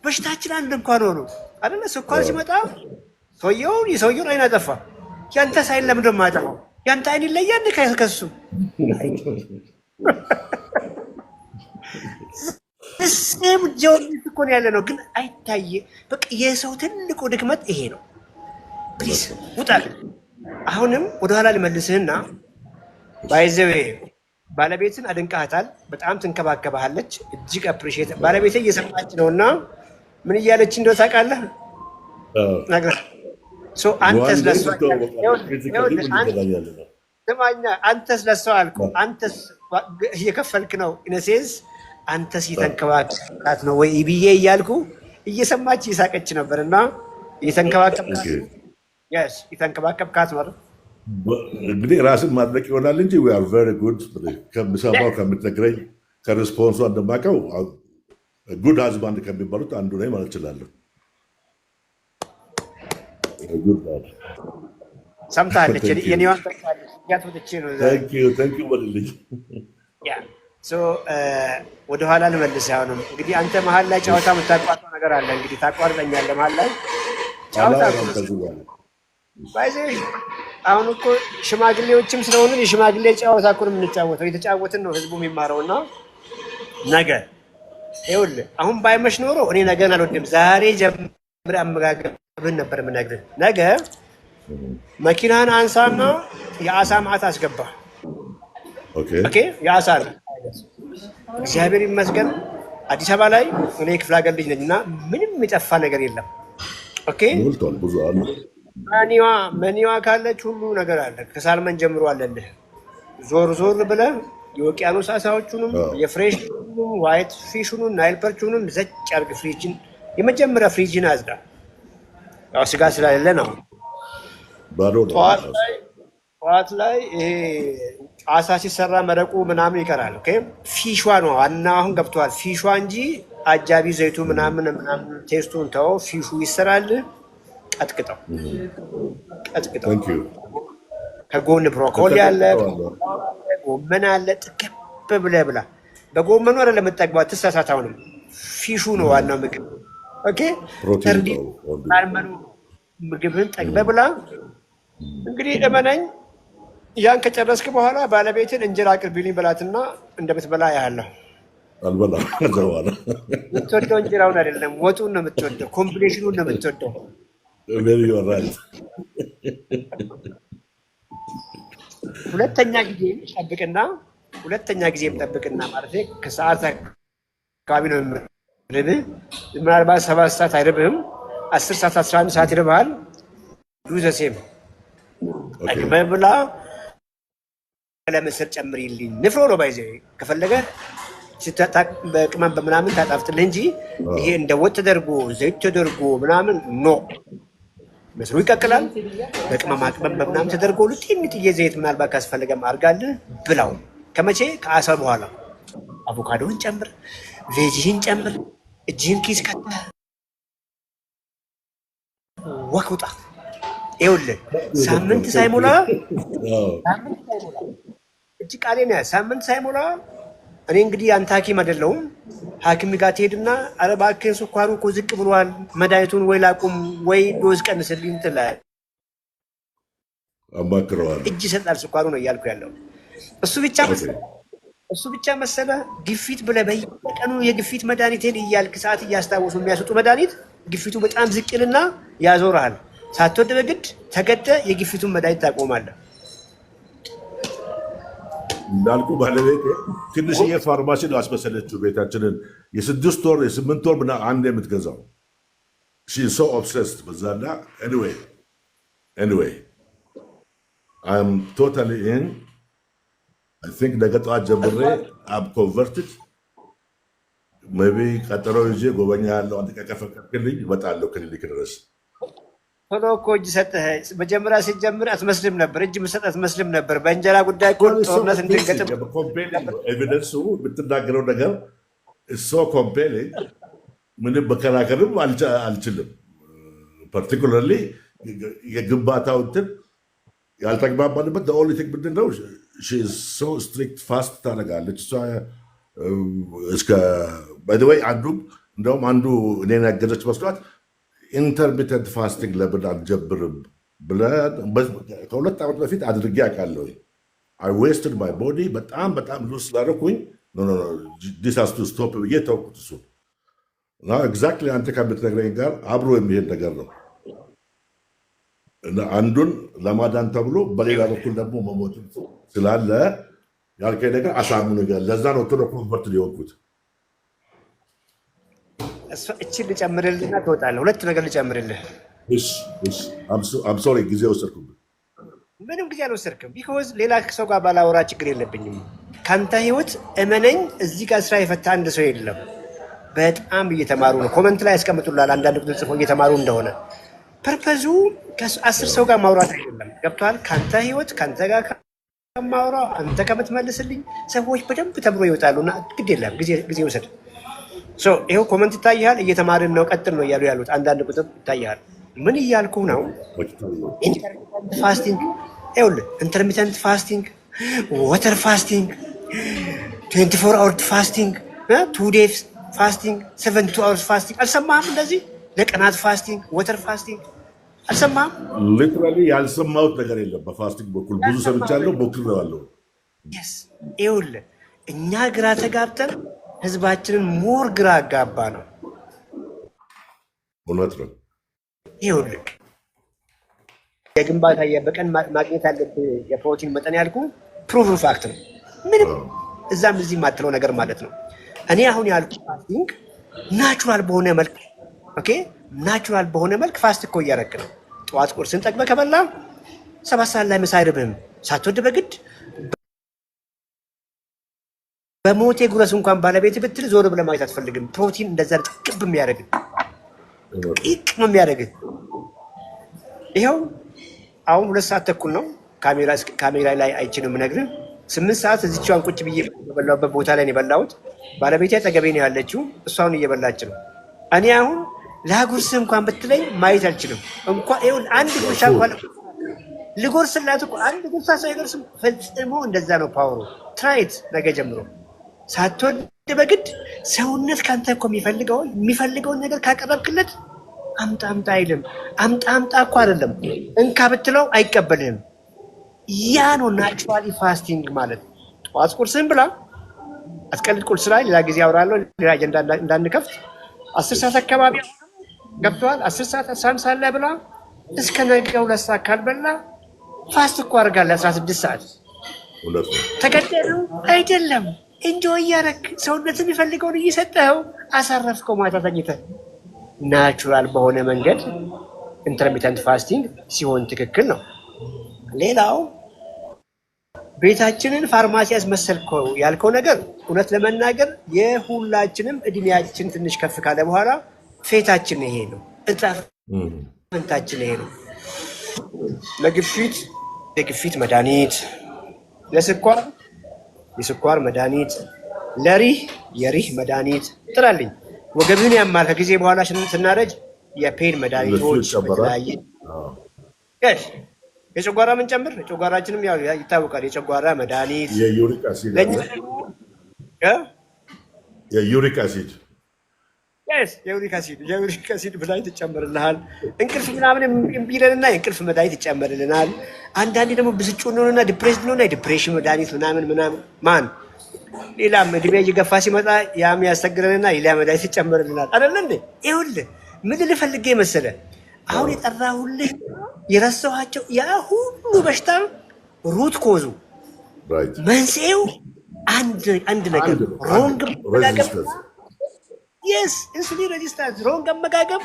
በሽታችን አንድ እንኳን ሆኖ አይደለ? ስኳር ሲመጣ የሰውየውን አይን አጠፋ። ያንተ ሳይን ለምንድን ነው የማያጠፋው? ያንተ አይን ይለያል ከሱ እሴም ጆርኒስ እኮ ነው ያለ ነው፣ ግን አይታየ። በቃ የሰው ትልቁ ድክመት ይሄ ነው። ፕሊዝ ውጣ። አሁንም ወደኋላ ልመልስህና ባይዘዌ ባለቤትን አድንቃታል። በጣም ትንከባከባሃለች። እጅግ አፕሪሺየት ባለቤት እየሰማች ነው እና ምን እያለች እንደው ታውቃለህ? አንተስ ለሷ አልኩ አንተስ እየከፈልክ ነው ኢነሴንስ አንተስ እየተንከባከብካት ነው ወይ ብዬ እያልኩ እየሰማች እየሳቀች ነበር እና እየተንከባከብካት ነው። እንግዲህ ራስን ማድነቅ ይሆናል እንጂ ዊ አር ቨሪ ጉድ። ከምሰማው ከምትነግረኝ ከሪስፖንሷ እንደማውቀው ጉድ ሃዝባንድ ከሚባሉት አንዱ ነኝ ማለት እችላለሁ። ሰምታለች የኔዋን ወደኋላ ልመልስ። አሁንም እንግዲህ አንተ መሀል ላይ ጨዋታ የምታቋርጠው ነገር አለ። እንግዲህ ታቋርጠኛለህ መሀል ላይ ጨዋታ። አሁን እኮ ሽማግሌዎችም ስለሆኑ የሽማግሌ ጨዋታ እኮ ነው የምንጫወተው። የተጫወትን ነው ህዝቡ የሚማረው እና ነገ ይኸውልህ አሁን ባይመሽ ኖሮ እኔ ነገን አልወድም። ዛሬ ጀምረህ አመጋገብህን ነበር የምነግርህ። ነገ መኪናህን አንሳና የአሳ ማዕት አስገባ። የአሳ ነው። እግዚአብሔር ይመስገን አዲስ አበባ ላይ እኔ ክፍለ ሀገር ልጅ ነኝ እና ምንም የጠፋ ነገር የለም። መኒዋ ካለች ሁሉ ነገር አለ። ከሳልመን ጀምሮ አለልህ። ዞር ዞር ብለህ የውቅያኖስ አሳዎቹንም የፍሬሽ ዋይት ፊሹንም ናይል ፐርቹንም ዘጭ አድርግ። ፍሪጅን የመጀመሪያ ፍሪጅን አዝጋ። ያው ስጋ ስላለ ነው። ጠዋት ላይ ይሄ አሳ ሲሰራ መረቁ ምናምን ይቀራል። ፊሿ ነው ዋና። አሁን ገብተዋል። ፊሿ እንጂ አጃቢ ዘይቱ ምናምን ቴስቱን ተው። ፊሹ ይሰራል። ቀጥቅጠው። ከጎን ብሮኮሊ አለ፣ ጎመን አለ። ጥቅብ ብለህ ብላ። በጎመኑ አይደለም የምትጠግበው፣ አትሳሳት። አሁንም ፊሹ ነው ዋናው ምግብ። ምግብህን ጠግበህ ብላ። እንግዲህ እመነኝ ያን ከጨረስክ በኋላ ባለቤትን እንጀራ አቅርቢልኝ በላትና እንደምትበላ ያለሁ። የምትወደው እንጀራውን አይደለም ወጡን ነው የምትወደው፣ ኮምቢኔሽኑን ነው የምትወደው። ሁለተኛ ጊዜም ጠብቅና ማለት ከሰዓት አካባቢ ነው የምርብህ። ምናልባት 7 ሰዓት አይርብህም፣ 10 ሰዓት 11 ሰዓት ይርብሃል። ዱዘሴም ጠግበህ ብላ። ለምስር ጨምሪልኝ። ንፍሮ ነው ባይዘ ከፈለገ በቅመም በምናምን ታጣፍጥልህ እንጂ ይሄ እንደ ወጥ ተደርጎ ዘይት ተደርጎ ምናምን ኖ። ምስሩ ይቀቅላል። በቅመማ ቅመም በምናምን ተደርጎ ጥንጥዬ ዘይት ምናልባት ካስፈለገም አድርጋልህ ብላው። ከመቼ? ከአሳ በኋላ አቮካዶን ጨምር፣ ቬጂህን ጨምር፣ እጅህን ኪስ ከተህ ወክ ውጣ። ይኸውልህ ሳምንት ሳይሞላ እጅ ቃሌ ነው። ሳምንት ሳይሞላ እኔ እንግዲህ አንተ ሐኪም አይደለሁም። ሐኪም ጋር ትሄድና ኧረ እባክህ ስኳሩ እኮ ዝቅ ብሏል፣ መድኃኒቱን ወይ ላቁም ወይ ዶዝ ቀንስልኝ ትላለህ። አማክረዋለሁ። እጅ ይሰጣል ስኳሩ ነው እያልኩ ያለው። እሱ ብቻ መሰለ ግፊት ብለህ በየቀኑ የግፊት መድኃኒቴን እያልክ ሰዓት እያስታወሱ የሚያስወጡ መድኃኒት ግፊቱ በጣም ዝቅልና ያዞርሃል። ሳትወድ በግድ ተገደ የግፊቱን መድኃኒት ታቆማለህ። እንዳልኩ ባለቤት ትንሽዬ ፋርማሲ ነው አስመሰለችው ቤታችንን። የ6 ወር የ8 ወር ምናምን አንድ የምትገዛው ሶ ኦብሰስድ በዛና ኤኒዌይ I'm totally in. I think ነገ ጠዋት ጀምሬ I'm converted. maybe ቀጠሮ ይዤ ጎበኛ ያለው አንተ ከፈቀድክልኝ እመጣለሁ ክሊኒክ ድረስ። ቶሎ እኮ እጅ ሰጠህ። መጀመሪያ ሲጀምር አትመስልም ነበር፣ እጅ ምሰጥ አትመስልም ነበር። በእንጀራ ጉዳይ እኮ ጦርነት እንድንገጥም ኤቪደንሱ የምትናገረው ነገር ሶ ኮምፔሊንግ ምንም መከራከርም አልችልም። ፓርቲኩላርሊ የግንባታው እንትን ያልተግባባንበት ኦንሊ ቲንግ ምንድን ነው ሶ ስትሪክት ፋስት ታደርጋለች እሷ እስከ ባይ ዘ ዌይ እንደውም አንዱ እኔን ያገዘች መስሏት ኢንተርሚተንት ፋስቲንግ ለምን አልጀብርም ብለን ከ2 ዓመት በፊት አድርጌ አውቃለሁ። አይ ዌስትድ ማይ ቦዲ በጣም ሉዝ ስላደረኩኝ ዲስ ሃዝ ቱ ስቶፕ ብዬ ተውኩት። እሱ እና ኤግዛክትሊ አንተ ከምትነግረኝ ጋር አብሮ የሚሄድ ነገር ነው። አንዱን ለማዳን ተብሎ በሌላ በኩል ደግሞ መሞት ስላለ ያልከኝ ነገር አሳምኑ ነገር ለዛ ነው ቶሎ ኮንቨርት ሊሆንኩት። እችን ልጨምርልህና ትወጣለህ። 2 ነገር ልጨምርልህ። አም ሶሪ ጊዜ ወሰድኩብህ። ምንም ጊዜ አልወሰድክም። ቢኮዝ ሌላ ሰው ጋር ባላወራ ችግር የለብኝም። ከአንተ ህይወት እመነኝ፣ እዚህ ጋር ስራ የፈታ አንድ ሰው የለም። በጣም እየተማሩ ነው። ኮመንት ላይ ያስቀምጡላል አንዳንድ ቁጥር ጽፎ እየተማሩ እንደሆነ። ፐርፐዙ ከ10 ሰው ጋር ማውራት አይደለም። ገብቶሃል? ከአንተ ህይወት ከአንተ ጋር ከማውራው አንተ ከምትመልስልኝ ሰዎች በደንብ ተምሮ ይወጣሉ። እና ግድ የለም ጊዜ ውሰድ። ይኸው ኮመንት ይታያል። እየተማርን ነው ቀጥል ነው እያሉ ያሉት አንዳንድ ቁጥር ይታያል። ምን እያልኩ ነው? ኢንተርሚተንት ፋስቲንግ ይኸውልህ፣ ኢንተርሚተንት ፋስቲንግ፣ ወተር ፋስቲንግ፣ 24 አወር ፋስቲንግ፣ 2 ዴይስ ፋስቲንግ፣ 72 አወርስ ፋስቲንግ። አልሰማህም? እንደዚህ ለቀናት ፋስቲንግ፣ ወተር ፋስቲንግ አልሰማህም? ሊትራሊ ያልሰማሁት ነገር የለም። በፋስቲንግ በኩል ብዙ ሰምቻለሁ፣ ሞክሬዋለሁ። ይኸውልህ እኛ ግራ ተጋብተን ህዝባችንን ሞር ግራ አጋባ ነው። እውነት ነው። ይኸውልህ የግንባታ በቀን ማግኘት ያለብህ የፕሮቲን መጠን ያልኩ ፕሩቭን ፋክት ነው። ምንም እዛም እዚህ የማትለው ነገር ማለት ነው። እኔ አሁን ያልኩ ፋስቲንግ ናቹራል በሆነ መልክ ናቹራል በሆነ መልክ ፋስት እኮ እያደረክ ነው። ጠዋት ቁርስን ጠግበህ ከበላ 7 ሰዓት ላይ ምሳ አይርብህም። ሳትወድ በግድ በሞቴ ጉረስ እንኳን ባለቤት ብትል ዞር ብለህ ማየት አትፈልግም። ፕሮቲን እንደዛ ጥቅብ የሚያደርግ ይኸው አሁን 2 ሰዓት ተኩል ነው። ካሜራ ላይ አይችልም የምነግርህ 8 ሰዓት እዚችዋን ቁጭ ብዬ በበላሁበት ቦታ ላይ ነው የበላሁት። ባለቤቴ አጠገቤ ነው ያለችው፣ እሷን እየበላች ነው። እኔ አሁን ላጉርስህ እንኳን ብትለኝ ማየት አልችልም። እንኳን ይኸውልህ አንድ ጉርሻ እንኳን ልጎርስላት እኮ አንድ ጉርሻ ሳይጎርስም ፈጽሞ እንደዛ ነው ፓወሩ። ትራይት ነገ ጀምሮ ሳትወድ በግድ ሰውነት ካንተ እኮ የሚፈልገውን ነገር ካቀረብክለት አምጣ አይልም። አምጣ እኮ አይደለም እንካ ብትለው አይቀበልህም። ያ ነው ናቹራሊ ፋስቲንግ ማለት። ጠዋት ቁርስህን ብላ፣ አትቀልድ። ቁርስ ላይ ሌላ ጊዜ አወራለሁ፣ ሌላ አጀንዳ እንዳንከፍት። 10 ሰዓት አካባቢ ገብተዋል። 10 ሰዓት 11 ሰዓት ላይ ብላ እስከ ነገ 2 ሰዓት ካልበላ ፋስት እኮ አድርጋለህ 16 ሰዓት ተገደሉ አይደለም። እንጆይ እያደረግ ሰውነት የሚፈልገውን እየሰጠኸው አሳረፍከው። ማታ ተኝተህ ናቹራል በሆነ መንገድ ኢንተርሚተንት ፋስቲንግ ሲሆን ትክክል ነው። ሌላው ቤታችንን ፋርማሲ ያስመሰልከው ያልከው ነገር እውነት ለመናገር የሁላችንም እድሜያችን ትንሽ ከፍ ካለ በኋላ ፌታችን ይሄ ነው፣ እጣ ፈንታችን ይሄ ነው። ለግፊት የግፊት መድኃኒት፣ ለስኳር የስኳር መድኃኒት፣ ለሪህ የሪህ መድኃኒት ጥራልኝ። ወገብን ያማል ከጊዜ በኋላ ስናረጅ የፔን መድኃኒቶች በተለያየ የጨጓራ ምን ጨምር ጨጓራችንም ያው ይታወቃል። የጨጓራ መድኃኒት፣ የዩሪክ አሲድ የዩሪክ አሲድ መድኃኒት ይጨመርልሃል። እንቅልፍ ምናምን እምቢ ይለንና የእንቅልፍ መድኃኒት ይጨመርልናል። አንዳንዴ ደግሞ ብስጩ ነውና ዲፕሬስድ ነውና የዲፕሬሽን መድኃኒት ምናምን ማን ሌላም እድሜ እየገፋ ሲመጣ ያም ያስቸግረንና ሌላ መድኃኒት ይጨመርልናል አይደለ እንዴ? ይኸውልህ ምን ልልህ ፈልጌ መሰለህ አሁን የጠራሁልህ የረሳኋቸው ያ ሁሉ በሽታ ሩት ኮዙ መንስኤው አንድ ነገር ሮንግ አመጋገብ። የስ ኢንሱሊን ሬዚስታንስ ሮንግ አመጋገብ፣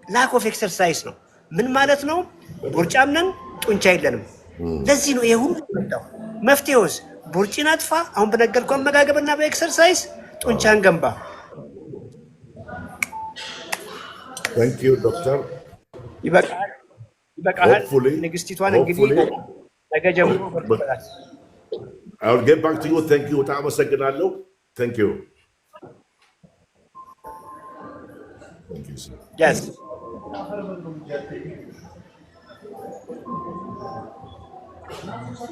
ላክ ኦፍ ኤክሰርሳይዝ ነው። ምን ማለት ነው? ቦርጫም ነን ጡንቻ የለንም። ለዚህ ነው ይሄ ሁሉ የመጣው። መፍትሄውስ ቦርጭን አጥፋ፣ አሁን በነገርኩህ አመጋገብና በኤክሰርሳይዝ ጡንቻን ገንባ። ታንክ ዩ ዶክተር። ይበቃሃል። ንግስቲቷን እንግዲህ ነገ ጀምሮ በርትበላት። I'll get back to you. Thank you. በጣም አመሰግናለሁ። Thank you. Thank you, sir. Yes.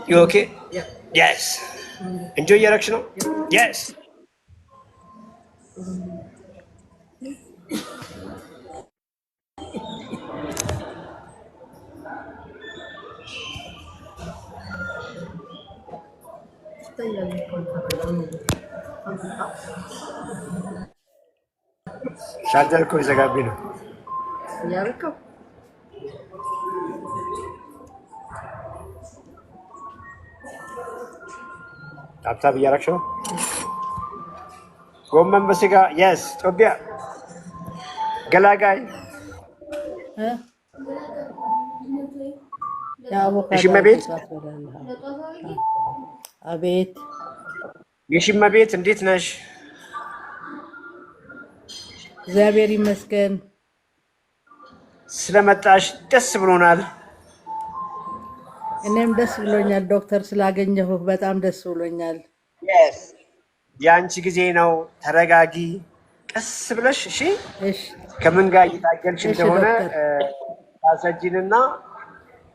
You okay? Yeah. Yes. Enjoy your action? Yes. ሻርጀር እኮ ይዘጋብኝ ነው እያደረከው። ታብታብ እያደረግሽ ነው። ጎመን በስጋ የስ ጦቢያ ገላጋይ የሽመቤት አቤት የሽመቤት እንዴት ነሽ? እግዚአብሔር ይመስገን። ስለመጣሽ ደስ ብሎናል። እኔም ደስ ብሎኛል ዶክተር፣ ስላገኘሁ በጣም ደስ ብሎኛል። የአንቺ ጊዜ ነው። ተረጋጊ፣ ቀስ ብለሽ እሺ። እሺ ከምን ጋር እየታገልሽ እንደሆነ ታሰጂንና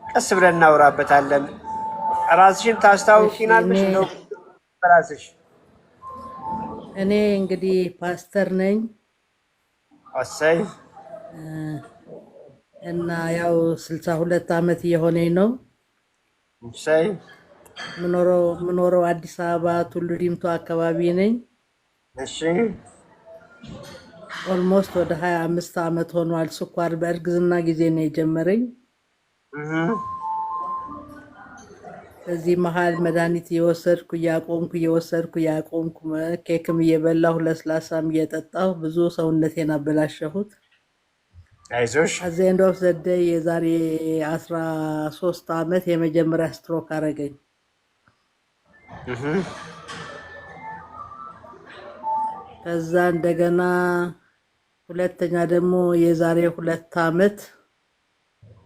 ቀስ ብለን እናወራበታለን። ራስሽን ታስታውቂናለሽ ነው ራስሽ? እኔ እንግዲህ ፓስተር ነኝ። አሰይ እና ያው 62 ዓመት እየሆነኝ ነው። አሰይ ምኖረው አዲስ አበባ ቱሉ ዲምቱ አካባቢ ነኝ። እሺ ኦልሞስት ወደ 25 ዓመት ሆኗል። ስኳር በእርግዝና ጊዜ ነው የጀመረኝ። በዚህ መሀል መድኃኒት እየወሰድኩ እያቆምኩ ኬክም እየበላሁ ለስላሳም እየጠጣሁ ብዙ ሰውነቴን አበላሸሁት። አይዞሽ። አዘ ኤንድ ኦፍ ዘ ዴይ የዛሬ 13 ዓመት የመጀመሪያ ስትሮክ አረገኝ። ከዛ እንደገና ሁለተኛ ደግሞ የዛሬ 2 ዓመት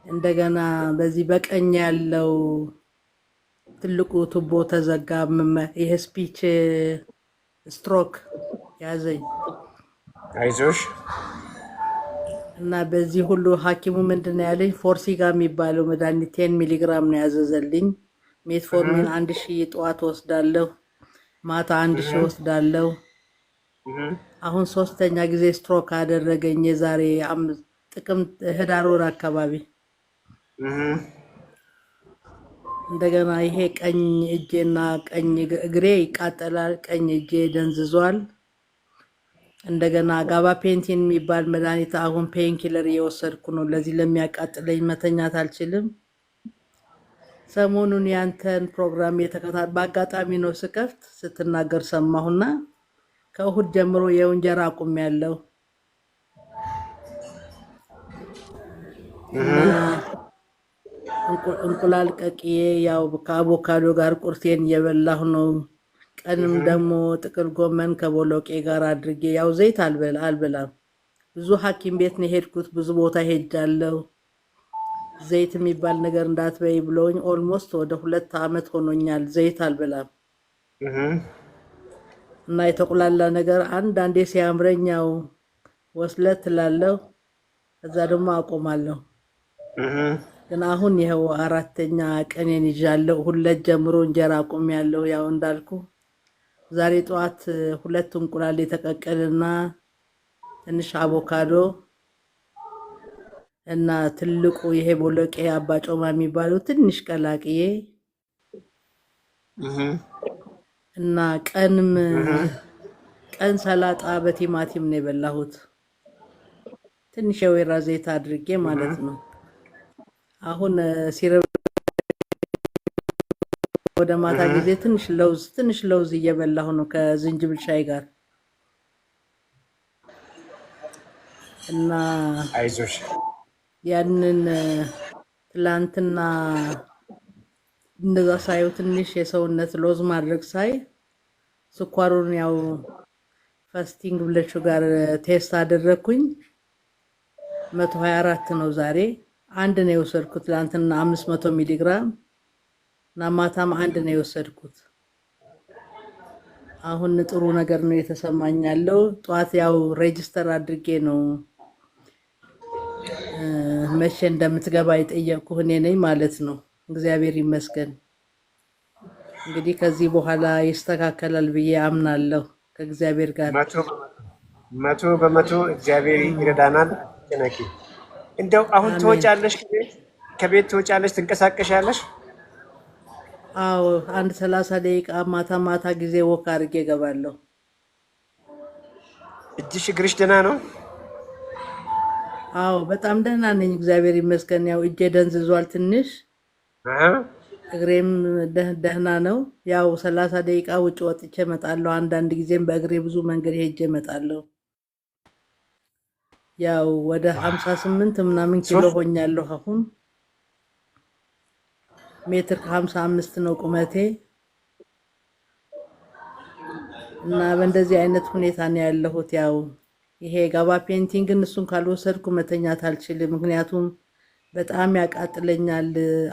እንደገና በዚህ በቀኝ ያለው ትልቁ ቱቦ ተዘጋ። ይሄ ስፒች ስትሮክ ያዘኝ። አይዞሽ። እና በዚህ ሁሉ ሐኪሙ ምንድን ነው ያለኝ? ፎርሲጋ የሚባለው መድኃኒት 10 ሚሊግራም ነው ያዘዘልኝ። ሜትፎርሚን 1000 ጠዋት ወስዳለሁ፣ ማታ 1000 ወስዳለሁ። አሁን 3ኛ ጊዜ ስትሮክ አደረገኝ የዛሬ ጥቅምት ህዳር ወር አካባቢ። እንደገና ይሄ ቀኝ እጄና ቀኝ እግሬ ይቃጠላል፣ ቀኝ እጄ ደንዝዟል። እንደገና ጋባፔንቲን የሚባል መድኃኒት አሁን ፔንኪለር እየወሰድኩ ነው። ለዚህ ለሚያቃጥለኝ መተኛት አልችልም። ሰሞኑን ያንተን ፕሮግራም በአጋጣሚ ነው ስከፍት ስትናገር ሰማሁና ከእሁድ ጀምሮ የእንጀራ አቁሜያለሁ። እንቁላል ቀቅዬ ያው ከአቮካዶ ጋር ቁርሴን እየበላሁ ነው። ቀንም ደግሞ ጥቅል ጎመን ከቦሎቄ ጋር አድርጌ ያው ዘይት አልበላም። ብዙ ሐኪም ቤት ነው የሄድኩት፣ ብዙ ቦታ ሄጃለሁ። ዘይት የሚባል ነገር እንዳትበይ ብለውኝ ኦልሞስት ወደ 2 ዓመት ሆኖኛል። ዘይት አልበላም እና የተቆላላ ነገር አንዳንዴ ሲያምረኛው ወስለት እላለሁ፣ ከዛ ደግሞ አቆማለሁ። ግን አሁን ይኸው 4ኛ ቀኔን ይዣለሁ። ሁለት ጀምሮ እንጀራ አቁሜያለሁ። ያው እንዳልኩ ዛሬ ጠዋት 2 እንቁላል የተቀቀልና ትንሽ አቮካዶ እና ትልቁ ይሄ ቦሎቄ አባጮማ የሚባለው ትንሽ ቀላቅዬ እና ቀን ሰላጣ በቲማቲም ነው የበላሁት። ትንሽ የወይራ ዘይት አድርጌ ማለት ነው። አሁን ሲርብ ወደ ማታ ጊዜ ትንሽ ለውዝ እየበላሁ ነው ከዝንጅብል ሻይ ጋር እና አይዞሽ። ያንን ትላንትና እንደዛ ሳየው ትንሽ የሰውነት ሎዝ ማድረግ ሳይ ስኳሩን ያው ፋስቲንግ ብለድ ሹጋር ቴስት አደረግኩኝ። 124 ነው ዛሬ። አንድ ነው የወሰድኩት። ትላንትና 500 ሚሊግራም እና ማታም አንድ ነው የወሰድኩት። አሁን ጥሩ ነገር ነው የተሰማኝ ያለው። ጠዋት ያው ሬጅስተር አድርጌ ነው መቼ እንደምትገባ የጠየቅኩህ እኔ ነኝ ማለት ነው። እግዚአብሔር ይመስገን። እንግዲህ ከዚህ በኋላ ይስተካከላል ብዬ አምናለሁ ከእግዚአብሔር ጋር 100% እግዚአብሔር ይረዳናል። ጨነቂ እንደው አሁን ትወጫለሽ፣ ከቤት ትወጫለሽ፣ ትንቀሳቀሻለሽ? አዎ፣ አንድ 30 ደቂቃ ማታ ጊዜ ወክ አድርጌ እገባለሁ። እጅሽ እግርሽ ደህና ነው? አዎ በጣም ደህና ነኝ፣ እግዚአብሔር ይመስገን። ያው እጄ ደንዝዟል ትንሽ፣ እግሬም ደህና ነው። ያው 30 ደቂቃ ውጭ ወጥቼ እመጣለሁ። አንዳንድ ጊዜም በእግሬ ብዙ መንገድ ሄጄ እመጣለሁ። ያው ወደ 58 ምናምን ኪሎ ሆኛለሁ አሁን። ሜትር ከ55 ነው ቁመቴ እና በእንደዚህ አይነት ሁኔታ ነው ያለሁት። ያው ይሄ ጋባ ፔንቲንግን እሱን ካልወሰድኩ መተኛት አልችልም፣ ምክንያቱም በጣም ያቃጥለኛል።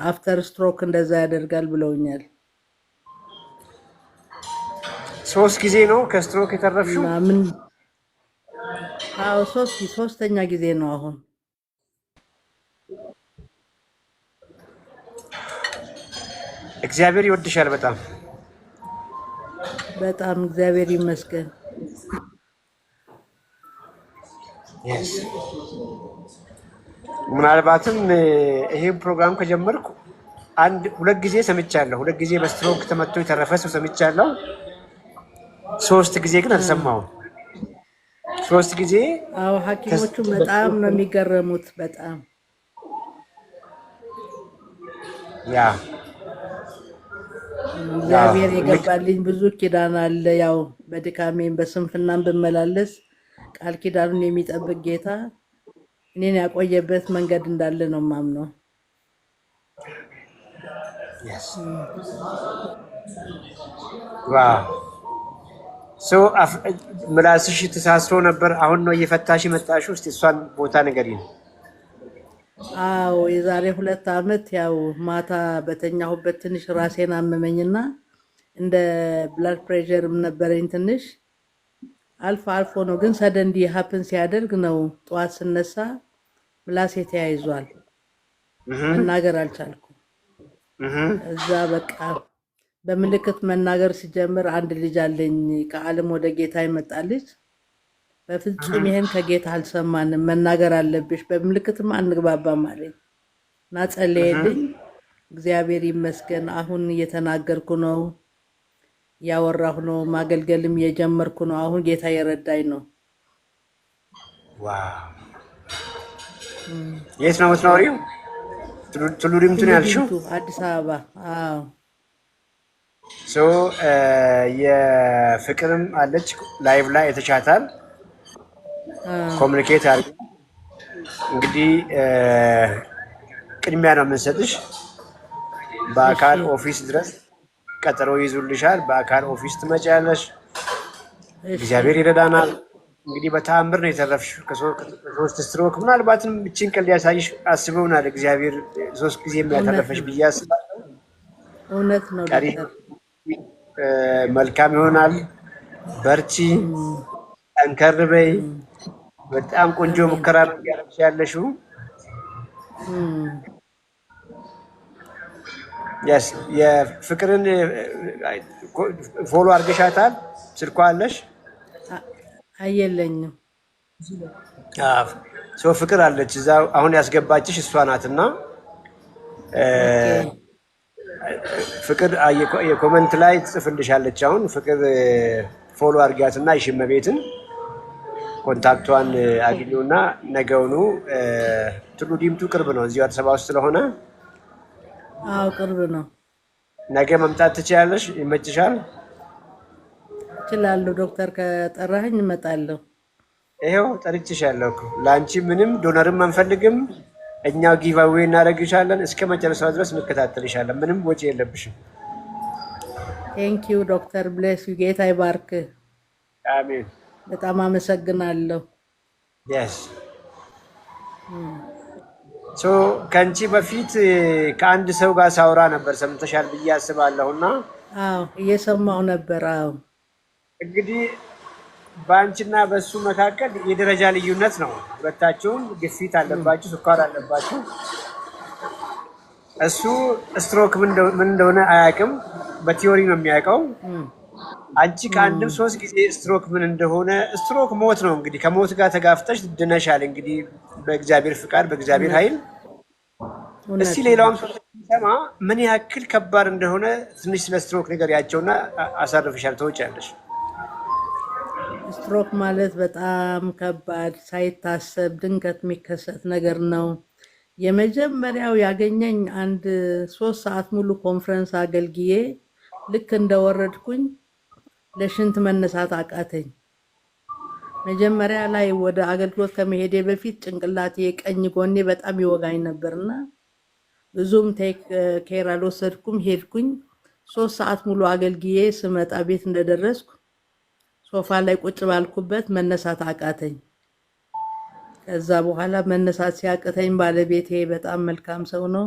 አፍተር ስትሮክ እንደዛ ያደርጋል ብለውኛል። 3 ጊዜ ነው ከስትሮክ የተረፍሽው? አዎ ሶስተኛ ጊዜ ነው አሁን። እግዚአብሔር ይወድሻል በጣም በጣም እግዚአብሔር ይመስገን። ምናልባትም ይሄን ፕሮግራም ከጀመርኩ 2 ጊዜ ሰምቻለሁ። 2 ጊዜ በስትሮክ ተመቶ የተረፈ ሰው ሰምቻለሁ። 3 ጊዜ ግን አልሰማሁም። 3 ጊዜ። አዎ ሐኪሞቹ በጣም ነው የሚገረሙት። በጣም ያ እግዚአብሔር የገባልኝ ብዙ ኪዳን አለ። ያው በድካሜም በስንፍናም ብመላለስ ቃል ኪዳኑን የሚጠብቅ ጌታ እኔን ያቆየበት መንገድ እንዳለ ነው ማምነው። ምላስሽ ተሳስሮ ነበር። አሁን ነው እየፈታሽ መጣሽው? እስቲ እሷን ቦታ ንገሪኝ። አዎ የዛሬ 2 ዓመት ያው ማታ በተኛሁበት ትንሽ ራሴን አመመኝና እንደ ብላድ ፕሬሸርም ነበረኝ ትንሽ። አልፎ አልፎ ነው ግን ሰደንዲ ሀፕን ሲያደርግ ነው። ጠዋት ስነሳ ምላሴ ተያይዟል፣ መናገር አልቻልኩም። እዛ በቃ በምልክት መናገር ሲጀምር አንድ ልጅ አለኝ ከዓለም ወደ ጌታ የመጣ ልጅ። በፍጹም ይሄን ከጌታ አልሰማንም፣ መናገር አለብሽ፣ በምልክትም አንግባባም አለኝ እና ጸለየልኝ። እግዚአብሔር ይመስገን አሁን እየተናገርኩ ነው፣ ያወራሁ ነው፣ ማገልገልም እየጀመርኩ ነው። አሁን ጌታ የረዳኝ ነው። የት ነው የምትኖሪው? ቱሉ ዲምቱ ነው ያልሽው? አዲስ አበባ። አዎ የፍቅርም አለች ላይቭ ላይ የተቻታል ኮሚኒኬት አድርጊ። እንግዲህ ቅድሚያ ነው የምንሰጥሽ። በአካል ኦፊስ ድረስ ቀጠሮ ይዙልሻል። በአካል ኦፊስ ትመጪያለሽ። እግዚአብሔር ይረዳናል። እንግዲህ በተአምር ነው የተረፍሽው ከ3 ስትሮክ። ምናልባትም እችን ቀን ሊያሳይሽ አስበውናል እግዚአብሔር 3 ጊዜ የሚያተረፈሽ ብዬ አስባለሁ። እውነት ነው። መልካም ይሆናል። በርቺ፣ ጠንከር በይ። በጣም ቆንጆ ሙከራ ነው እያደረግሽ ያለሽው። የፍቅርን ፎሎ አድርገሻታል? ስልኳ አለሽ? አየለኝም። ሰው ፍቅር አለች እዛ አሁን ያስገባችሽ እሷ ናትና ኦኬ ፍቅር የኮመንት ላይ ትጽፍልሻለች። አሁን ፍቅር ፎሎ አድርጊያትና የሽመቤትን ኮንታክቷን አግኙና ነገውኑ ቱሉ ዲምቱ ቅርብ ነው፣ እዚሁ አዲስ አበባ ውስጥ ስለሆነ አዎ ቅርብ ነው። ነገ መምጣት ትችያለሽ። ይመችሻል? እችላለሁ። ዶክተር ከጠራኸኝ እመጣለሁ። ይሄው ጠርቼሻለሁ እኮ ለአንቺ ምንም ዶነርም አንፈልግም። እኛው ጊቫዌ እናደርግሻለን። እስከ መጨረሻው ድረስ እንከታተልሻለን። ምንም ወጪ የለብሽም። ቴንኪዩ ዶክተር ብሌስ ዩ። ጌታ ይባርክ። አሜን። በጣም አመሰግናለሁ። የስ ሶ ከአንቺ በፊት ከአንድ ሰው ጋር ሳውራ ነበር፣ ሰምተሻል ብዬ አስባለሁና አዎ እየሰማሁ ነበር። አዎ እንግዲህ በአንቺና በእሱ መካከል የደረጃ ልዩነት ነው። ሁለታችሁም ግፊት አለባችሁ፣ ስኳር አለባችሁ። እሱ ስትሮክ ምን እንደሆነ አያውቅም፣ በቲዮሪ ነው የሚያውቀው። አንቺ ከአንድም 3 ጊዜ ስትሮክ ምን እንደሆነ። ስትሮክ ሞት ነው እንግዲህ፣ ከሞት ጋር ተጋፍተሽ ድነሻል። እንግዲህ በእግዚአብሔር ፍቃድ፣ በእግዚአብሔር ኃይል። እስቲ ሌላውም ሰው ሲሰማ ምን ያክል ከባድ እንደሆነ ትንሽ ስለ ስትሮክ ነገር ያቸውና አሳርፍሻል፣ ተወጫለሽ። ስትሮክ ማለት በጣም ከባድ ሳይታሰብ ድንገት የሚከሰት ነገር ነው። የመጀመሪያው ያገኘኝ አንድ 3 ሰዓት ሙሉ ኮንፈረንስ አገልግዬ ልክ እንደወረድኩኝ ለሽንት መነሳት አቃተኝ። መጀመሪያ ላይ ወደ አገልግሎት ከመሄዴ በፊት ጭንቅላቴ የቀኝ ጎኔ በጣም ይወጋኝ ነበርና ብዙም ቴክ ኬር አልወሰድኩም። ሄድኩኝ 3 ሰዓት ሙሉ አገልግዬ ስመጣ ቤት እንደደረስኩ ሶፋ ላይ ቁጭ ባልኩበት መነሳት አቃተኝ። ከዛ በኋላ መነሳት ሲያቅተኝ ባለቤቴ በጣም መልካም ሰው ነው፣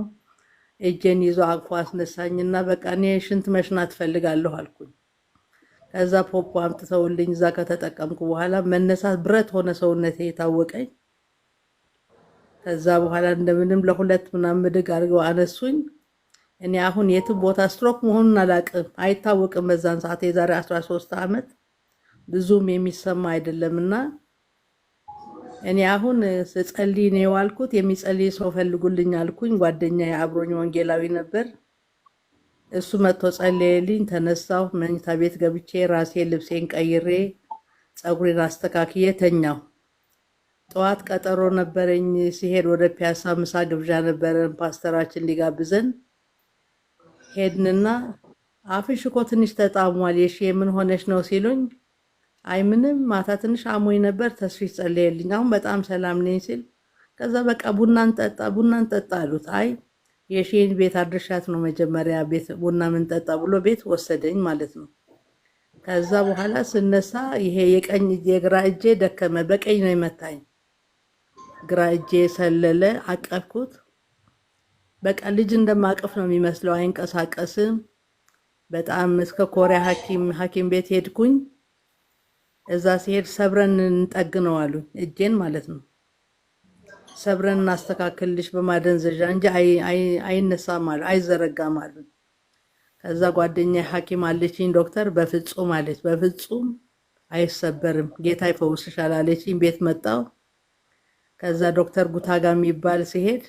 እጄን ይዞ አቅፎ አስነሳኝና በቃ እኔ ሽንት መሽናት ፈልጋለሁ አልኩኝ። ከዛ ፖፖ አምጥተውልኝ እዛ ከተጠቀምኩ በኋላ መነሳት ብረት ሆነ ሰውነቴ የታወቀኝ። ከዛ በኋላ እንደምንም ለ2 ምናምን ምድግ አድርገው አነሱኝ። እኔ አሁን የትም ቦታ ስትሮክ መሆኑን አላቅም፣ አይታወቅም። በዛን ሰዓት የዛሬ 13 ዓመት ብዙም የሚሰማ አይደለምና እኔ አሁን ስጸልይ ነው የዋልኩት። የሚጸልይ ሰው ፈልጉልኝ አልኩኝ። ጓደኛዬ አብሮኝ ወንጌላዊ ነበር። እሱ መጥቶ ጸለየልኝ። ተነሳሁ። መኝታ ቤት ገብቼ ራሴ ልብሴን ቀይሬ ፀጉሬን አስተካክዬ ተኛሁ። ጠዋት ቀጠሮ ነበረኝ። ሲሄድ ወደ ፒያሳ ምሳ ግብዣ ነበረን ፓስተራችን ሊጋብዘን ሄድንና አፍሽ እኮ ትንሽ ተጣሟል፣ የሺ ምን ሆነሽ ነው ሲሉኝ አይ ምንም ማታ ትንሽ አሞኝ ነበር፣ ተስፊሽ ጸለየልኝ፣ አሁን በጣም ሰላም ነኝ ሲል ከዛ በቃ ቡና እንጠጣ አሉት። አይ የሺን ቤት አድርሻት ነው መጀመሪያ ቤት ቡና ምን ጠጣ ብሎ ቤት ወሰደኝ ማለት ነው። ከዛ በኋላ ስነሳ ይሄ የቀኝ የግራ እጄ ደከመ፣ በቀኝ ነው የመታኝ። ግራ እጄ ሰለለ፣ አቀፍኩት። በቃ ልጅ እንደማቀፍ ነው የሚመስለው፣ አይንቀሳቀስም። በጣም እስከ ኮሪያ ሐኪም ቤት ሄድኩኝ። እዛ ሲሄድ ሰብረን እንጠግነው አሉኝ፣ እጄን ማለት ነው። ሰብረን እናስተካክልሽ በማደንዘዣ እንጂ አይነሳም አሉ፣ አይዘረጋም አሉ። ከዛ ጓደኛ ሐኪም አለችኝ ዶክተር፣ በፍጹም አለች፣ በፍጹም አይሰበርም፣ ጌታ ይፈውስሻል አለችኝ። ቤት መጣው። ከዛ ዶክተር ጉታጋ የሚባል ሲሄድ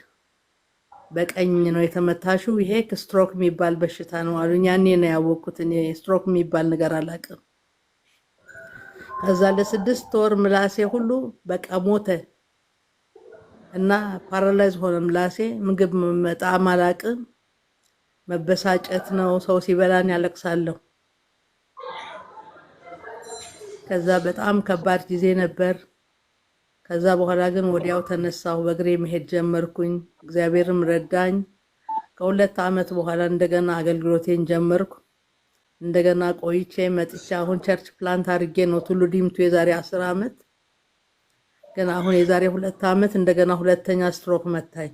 በቀኝ ነው የተመታሽው፣ ይሄ ስትሮክ የሚባል በሽታ ነው አሉኝ። ያኔ ነው ያወቅኩት እኔ ስትሮክ የሚባል ነገር አላውቅም። ከዛ ለ6 ወር ምላሴ ሁሉ በቃ ሞተ እና ፓራላይዝ ሆነ ምላሴ። ምግብ መጣም አላውቅም። መበሳጨት ነው፣ ሰው ሲበላን ያለቅሳለሁ። ከዛ በጣም ከባድ ጊዜ ነበር። ከዛ በኋላ ግን ወዲያው ተነሳሁ፣ በእግሬ መሄድ ጀመርኩኝ። እግዚአብሔርም ረዳኝ። ከ2 ዓመት በኋላ እንደገና አገልግሎቴን ጀመርኩ። እንደገና ቆይቼ መጥቻ አሁን ቸርች ፕላንት አድርጌ ነው ቱሉ ዲምቱ የዛሬ 10 ዓመት። ግን አሁን የዛሬ 2 ዓመት እንደገና ሁለተኛ ስትሮክ መታኝ።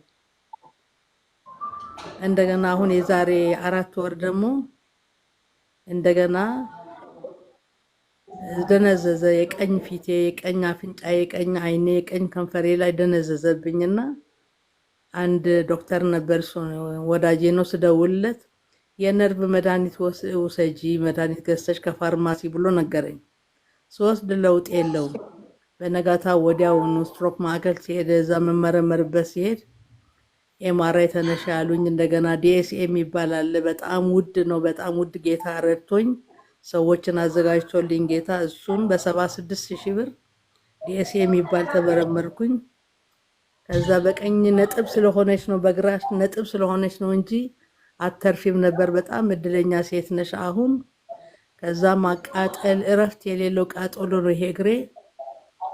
እንደገና አሁን የዛሬ 4 ወር ደግሞ እንደገና ደነዘዘ። የቀኝ ፊቴ፣ የቀኝ አፍንጫ፣ የቀኝ አይኔ፣ የቀኝ ከንፈሬ ላይ ደነዘዘብኝና አንድ ዶክተር ነበር፣ እሱ ወዳጄ ነው። ስደውልለት የነርቭ መድኃኒት ውሰጂ፣ መድኃኒት ገዝተሽ ከፋርማሲ ብሎ ነገረኝ። ስወስድ ለውጥ የለውም። በነጋታ ወዲያውኑ ስትሮክ ማዕከል ሲሄድ እዛ መመረመርበት ሲሄድ ኤምአርአይ ተነሻ ያሉኝ። እንደገና ዲኤስኤ የሚባል አለ። በጣም ውድ ነው፣ በጣም ውድ። ጌታ ረድቶኝ ሰዎችን አዘጋጅቶልኝ ጌታ እሱን በ76,000 ብር ዲኤስኤ የሚባል ተመረመርኩኝ። ከዛ በቀኝ ነጥብ ስለሆነች ነው በግራሽ ነጥብ ስለሆነች ነው እንጂ አተርፊም ነበር። በጣም እድለኛ ሴት ነሽ አሁን። ከዛ ማቃጠል እረፍት የሌለው ቃጠሎ ነው ይሄ እግሬ።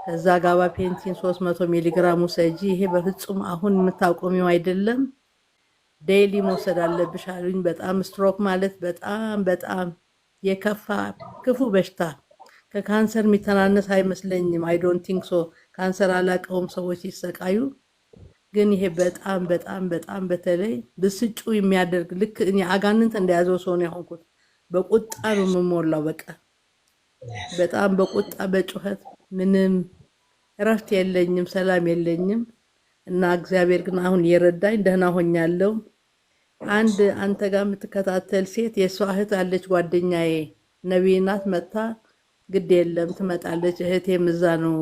ከዛ ጋባ ፔንቲን 300 ሚሊግራም ውሰጂ፣ ይሄ በፍጹም አሁን የምታቆሚው አይደለም፣ ዴይሊ መውሰድ አለብሽ አሉኝ። በጣም ስትሮክ ማለት በጣም በጣም የከፋ ክፉ በሽታ፣ ከካንሰር የሚተናነስ አይመስለኝም። አይ ዶንት ቲንክ ሶ። ካንሰር አላቀውም ሰዎች ሲሰቃዩ፣ ግን ይሄ በጣም በጣም በጣም በተለይ ብስጩ የሚያደርግ ልክ እኔ አጋንንት እንደያዘው ሰው ነው የሆንኩት። በቁጣ ነው የምሞላው። በቃ በጣም በቁጣ በጩኸት ምንም እረፍት የለኝም፣ ሰላም የለኝም። እና እግዚአብሔር ግን አሁን እየረዳኝ ደህና ሆኛለሁ። አንድ አንተ ጋር የምትከታተል ሴት የእሷ እህት አለች ጓደኛዬ፣ ነቢይ ናት። መጥታ ግድ የለም ትመጣለች። እህቴም እዛ ነው።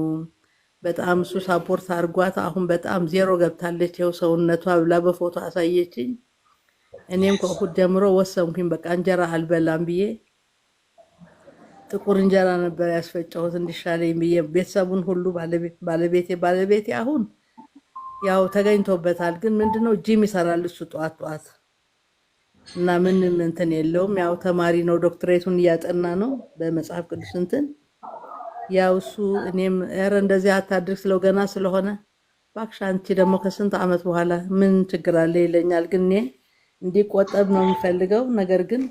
በጣም እሱ ሳፖርት አድርጓት አሁን በጣም ዜሮ ገብታለች። ይኸው ሰውነቷ ብላ በፎቶ አሳየችኝ። እኔም ከእሑድ ጀምሮ ወሰንኩኝ በቃ እንጀራ አልበላም ብዬ ጥቁር እንጀራ ነበር ያስፈጨሁት እንዲሻለኝ ብዬ። ቤተሰቡን ሁሉ ባለቤቴ አሁን ያው ተገኝቶበታል። ግን ምንድነው ጂም ይሰራል እሱ ጠዋት ጠዋት እና ምንም እንትን የለውም። ያው ተማሪ ነው፣ ዶክትሬቱን እያጠና ነው በመጽሐፍ ቅዱስ እንትን ያው እሱ። እኔም ኧረ እንደዚህ አታድርግ ስለው ገና ስለሆነ እባክሽ አንቺ ደግሞ ከስንት ዓመት በኋላ ምን ችግር አለ ይለኛል። ግን እኔ እንዲቆጠብ ነው የሚፈልገው። ነገር ግን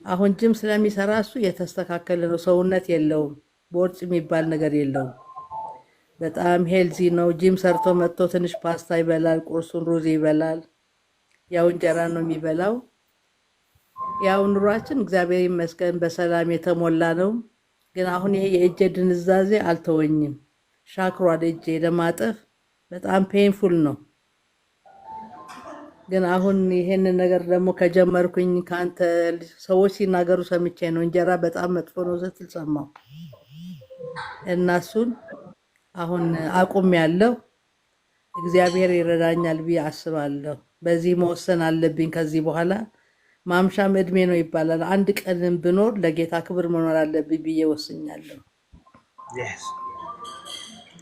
አሁን ጅም ስለሚሰራ እሱ የተስተካከለ ነው። ሰውነት የለውም፣ ቦርጭ የሚባል ነገር የለውም። በጣም ሄልዚ ነው። ጂም ሰርቶ መጥቶ ትንሽ ፓስታ ይበላል፣ ቁርሱን ሩዝ ይበላል። ያው እንጀራ ነው የሚበላው። ያው ኑሯችን እግዚአብሔር ይመስገን በሰላም የተሞላ ነው። ግን አሁን ይሄ የእጄ ድንዛዜ አልተወኝም። ሻክሯል እጄ ለማጠፍ በጣም ፔንፉል ነው። ግን አሁን ይሄንን ነገር ደግሞ ከጀመርኩኝ ከአንተ ሰዎች ሲናገሩ ሰምቼ ነው። እንጀራ በጣም መጥፎ ነው ስትል ሰማሁ እና እሱን አሁን አቁም ያለው እግዚአብሔር ይረዳኛል ብዬ አስባለሁ። በዚህ መወሰን አለብኝ። ከዚህ በኋላ ማምሻም እድሜ ነው ይባላል። አንድ ቀንም ብኖር ለጌታ ክብር መኖር አለብኝ ብዬ ወስኛለሁ።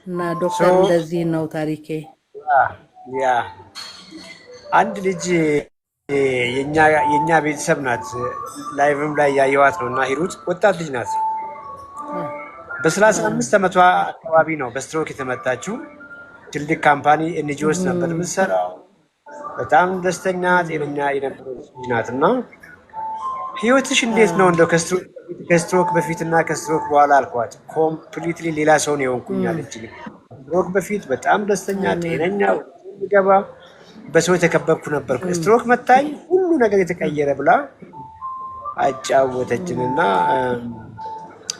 እና ዶክተር እንደዚህ ነው ታሪኬ። ያ አንድ ልጅ የኛ ቤተሰብ ናት። ላይቭም ላይ ያየዋት ነው እና ሂሩት ወጣት ልጅ ናት። በ35 ዓመቷ አካባቢ ነው በስትሮክ የተመታችው። ትልቅ ካምፓኒ ኤንጂኦ ውስጥ ነበር የምትሰራው። በጣም ደስተኛ ጤነኛ የነበረች ልጅ ናት እና ህይወትሽ እንዴት ነው እንደው ከስትሮክ በፊትና ከስትሮክ በኋላ አልኳት። ኮምፕሊትሊ ሌላ ሰው ነው የሆንኩኝ አለች። ስትሮክ በፊት በጣም ደስተኛ ጤነኛ ገባ በሰው የተከበብኩ ነበርኩ። ስትሮክ መታኝ ሁሉ ነገር የተቀየረ ብላ አጫወተችንና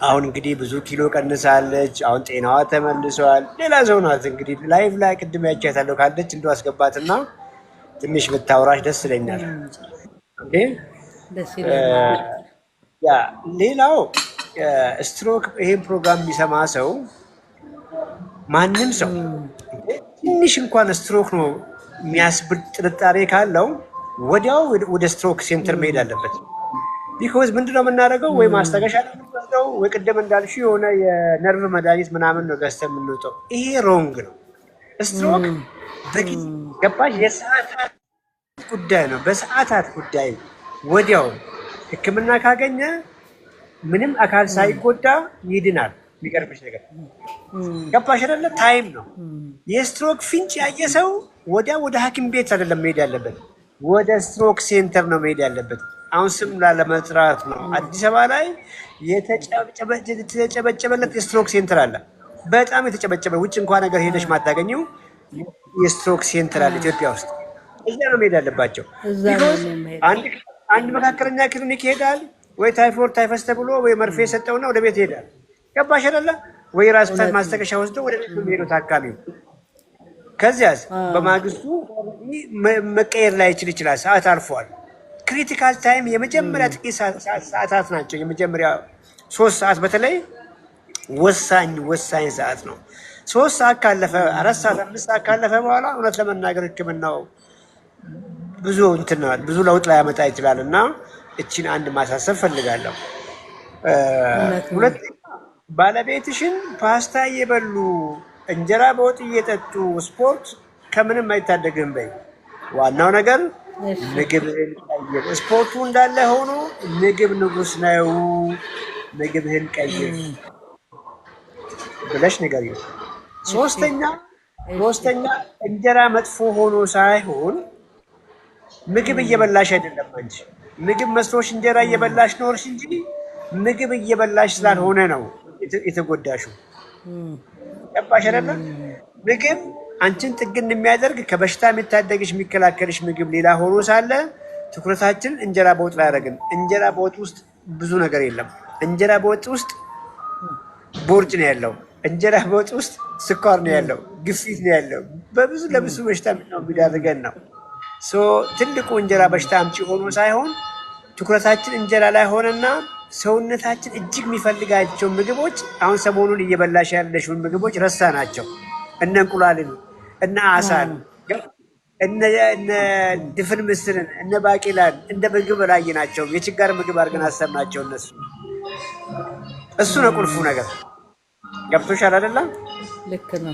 አሁን እንግዲህ ብዙ ኪሎ ቀንሳለች። አሁን ጤናዋ ተመልሷል። ሌላ ሰው ናት እንግዲህ። ላይቭ ላይ ቅድም ያቻታለሁ ካለች እንደው አስገባትና ትንሽ ብታወራሽ ደስ ይለኛል። ያ ሌላው ስትሮክ ይሄን ፕሮግራም የሚሰማ ሰው ማንም ሰው ትንሽ እንኳን ስትሮክ ነው የሚያስብል ጥርጣሬ ካለው ወዲያው ወደ ስትሮክ ሴንተር መሄድ አለበት። ቢኮዝ ምንድነው የምናደርገው? ወይ ማስታገሻ ነው የምንወስደው፣ ወይ ቅድም እንዳልሽው የሆነ የነርቭ መድኃኒት ምናምን ነው ገዝተን የምንወጣው። ይሄ ሮንግ ነው። ስትሮክ በጊዜ ገባሽ የሰዓታት ጉዳይ ነው። በሰዓታት ጉዳይ ወዲያው ሕክምና ካገኘ ምንም አካል ሳይጎዳ ይድናል። የሚቀርብሽ ነገር ገባሽ አይደለ? ታይም ነው። የስትሮክ ፍንጭ ያየ ሰው ወዲያ ወደ ሐኪም ቤት አይደለም መሄድ ያለበት፣ ወደ ስትሮክ ሴንተር ነው መሄድ ያለበት። አሁን ስም ላለመጥራት ነው። አዲስ አበባ ላይ የተጨበጨበለት የስትሮክ ሴንተር አለ። በጣም የተጨበጨበ ውጭ እንኳን ነገር ሄደሽ ማታገኘው የስትሮክ ሴንተር አለ ኢትዮጵያ ውስጥ። እዚያ ነው መሄድ ያለባቸው። አንድ መካከለኛ ክሊኒክ ይሄዳል ወይ ታይፎይድ ታይፈስ ተብሎ ወይ መርፌ የሰጠውና ወደ ቤት ይሄዳል። ገባሽ አይደለ? ወይ ራስ ምታት ማስታገሻ ወስዶ ወደ ቤት የሚሄደው ታካሚው። ከዚያስ በማግስቱ መቀየር ላይ ይችላል። ሰዓት አልፏል። ክሪቲካል ታይም የመጀመሪያ ጥቂት ሰዓታት ናቸው። የመጀመሪያ 3 ሰዓት በተለይ ወሳኝ ሰዓት ነው። 3 ሰዓት ካለፈ 4 ሰዓት 5 ሰዓት ካለፈ በኋላ እውነት ለመናገር ሕክምናው ብዙ ለውጥ ላይ ያመጣ ይችላል እና እቺን አንድ ማሳሰብ ፈልጋለሁ። ሁለት ባለቤትሽን ፓስታ እየበሉ እንጀራ በወጥ እየጠጡ ስፖርት ከምንም አይታደግም በይ። ዋናው ነገር ምግብህን ቀይር። ስፖርቱ እንዳለ ሆኖ ምግብ ንጉስ ነው። ምግብህን ቀይር ብለሽ ንገሪው። ሶስተኛ እንጀራ መጥፎ ሆኖ ሳይሆን ምግብ እየበላሽ አይደለም አንቺ። ምግብ መስሎሽ እንጀራ እየበላሽ ኖርሽ እንጂ ምግብ እየበላሽ ስላልሆነ ነው የተጎዳሽው። ገባሽ አይደለ? ምግብ አንቺን ጥግን የሚያደርግ ከበሽታ የሚታደግሽ የሚከላከልሽ ምግብ ሌላ ሆኖ ሳለ ትኩረታችን እንጀራ በወጥ ላይ አደረግን። እንጀራ በወጥ ውስጥ ብዙ ነገር የለም። እንጀራ በወጥ ውስጥ ቦርጭ ነው ያለው። እንጀራ በወጥ ውስጥ ስኳር ነው ያለው፣ ግፊት ነው ያለው። ለብዙ በሽታ ነው የሚዳርገን ነው። ትልቁ እንጀራ በሽታ አምጪ ሆኖ ሳይሆን ትኩረታችን እንጀራ ላይ ሆነና ሰውነታችን እጅግ የሚፈልጋቸው ምግቦች አሁን ሰሞኑን እየበላሽ ያለሽውን ምግቦች ረሳ ናቸው። እነ እንቁላልን፣ እነ አሳን፣ እነ ድፍን ምስርን፣ እነ ባቄላን እንደ ምግብ ላይ ናቸው። የችጋር ምግብ አድርገን አሰብናቸው እነሱ። እሱ ነው ቁልፉ ነገር። ገብቶሻል አይደለም? ልክ ነው።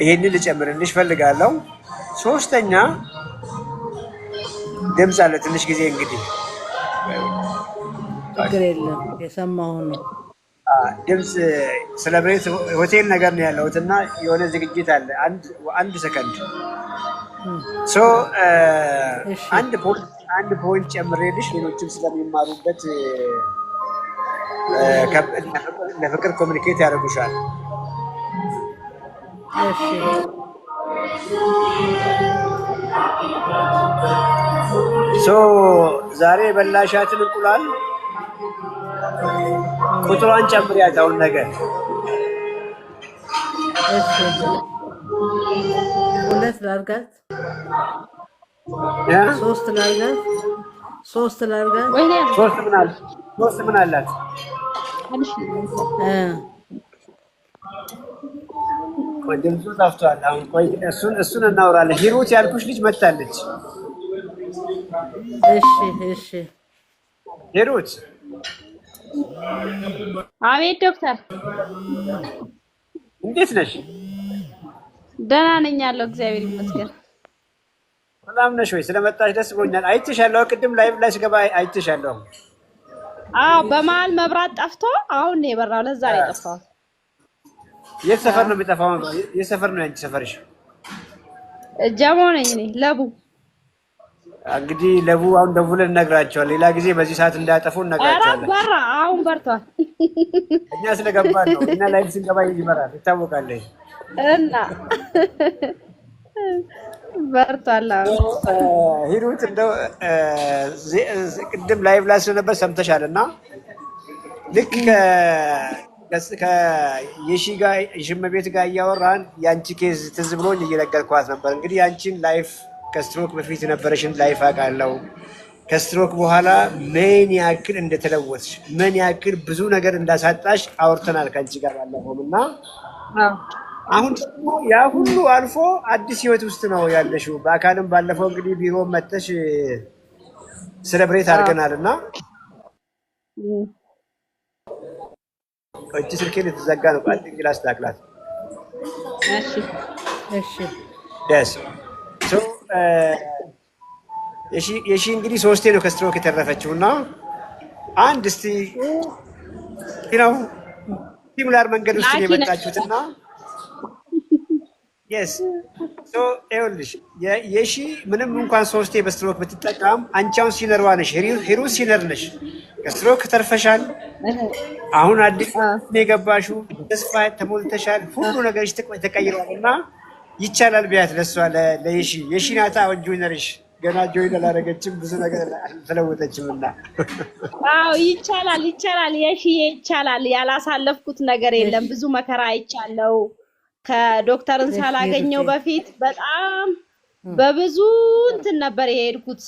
ይሄንን ልጨምርልሽ ፈልጋለሁ። ሶስተኛ ድምፅ አለ ትንሽ ጊዜ እንግዲህ ችግር የለም የሰማሁ ነው። ድምፅ ሰለብሬት ሆቴል ነገር ነው ያለሁት እና የሆነ ዝግጅት አለ። አንድ ሰከንድ አንድ ፖይንት ጨምሬልሽ ሌሎችም ስለሚማሩበት ለፍቅር ኮሚኒኬት ያደርጉሻል። ዛሬ የበላሻትን እንቁላል ቁጥሯን ጨምሪያት። አሁን ነገር 2 ላርጋት፣ 3 ላርጋት፣ 3 ላርጋት። ሶስት ምን አላት? ቆይ ድምፁ ጠፍቷል። አሁን ቆይ እሱን እናወራለን። ሂሩት ያልኩሽ ልጅ መታለች። እሺ ሂሩት። አቤት ዶክተር፣ እንዴት ነሽ? ደህና ነኝ ያለው እግዚአብሔር ይመስገን። ሰላም ነሽ ወይ? ስለመጣሽ ደስ ብሎኛል። አይተሻለሁ፣ ቅድም ላይቭ ላይ ስገባ አይተሻለሁ። አዎ፣ በመሀል መብራት ጠፍቶ አሁን ነው የበራው። ለዛ ነው የጠፋው። የት ሰፈር ነው የሚጠፋው? የት ሰፈር ነው ያንቺ ሰፈርሽ? ጀሞ ነኝ እኔ ለቡ። እንግዲህ ለቡ አሁን ደውለን እነግራቸዋለን። ሌላ ጊዜ በዚህ ሰዓት እንዳያጠፉ እነግራቸዋለን። በራ አሁን በርቷል። እኛ ስለገባን ነው። እኛ ላይቭ ስንገባ ይበራል፣ ይታወቃል። እና በርቷል። ሂሩት እንደው ቅድም ላይቭ ላይ ስለነበር ሰምተሻል እና ልክ የሽመቤት ጋር እያወራን የአንቺ ኬዝ ትዝ ብሎኝ እየነገርኳት ነበር። እንግዲህ የአንቺን ላይፍ ከስትሮክ በፊት የነበረሽን ላይፍ አውቃለሁ። ከስትሮክ በኋላ ምን ያክል እንደተለወጥሽ፣ ምን ያክል ብዙ ነገር እንዳሳጣሽ አውርተናል ከአንቺ ጋር ባለፈውም እና አሁን ደግሞ ያ ሁሉ አልፎ አዲስ ህይወት ውስጥ ነው ያለሽው። በአካልም ባለፈው እንግዲህ ቢሮ መጥተሽ ሴሌብሬት አድርገናል እና እቺ ስልኬ ልትዘጋ ነው። ቃል እንግዲህ አስተካክላት። እሺ ደስ የሺ እንግዲህ 3 ነው ከስትሮክ የተረፈችው እና አንድ እስቲ ነው ሲሙላር መንገድ ውስጥ የመጣችሁትና ይኸውልሽ የሺ ምንም እንኳን 3 በስትሮክ ብትጠቃም አንቺ አሁን ሲነርዋ ነሽ፣ ሂሩት ሲነር ነሽ። ከስትሮክ ተርፈሻል። አሁን አዲስ የገባሽው ተስፋ ተሞልተሻል። ሁሉ ነገርሽ ተቀይሯል እና ይቻላል ቢያት ለሷ የሺ ናታ አሁን ጆይነርሽ ገና ጆይን አላደረገችም፣ ብዙ ነገር አልተለወጠችም እና አዎ ይቻላል የሺ ይቻላል። ያላሳለፍኩት ነገር የለም። ብዙ መከራ አይቻለው። ከዶክተርን ሳላገኘው በፊት በጣም በብዙ እንትን ነበር የሄድኩት።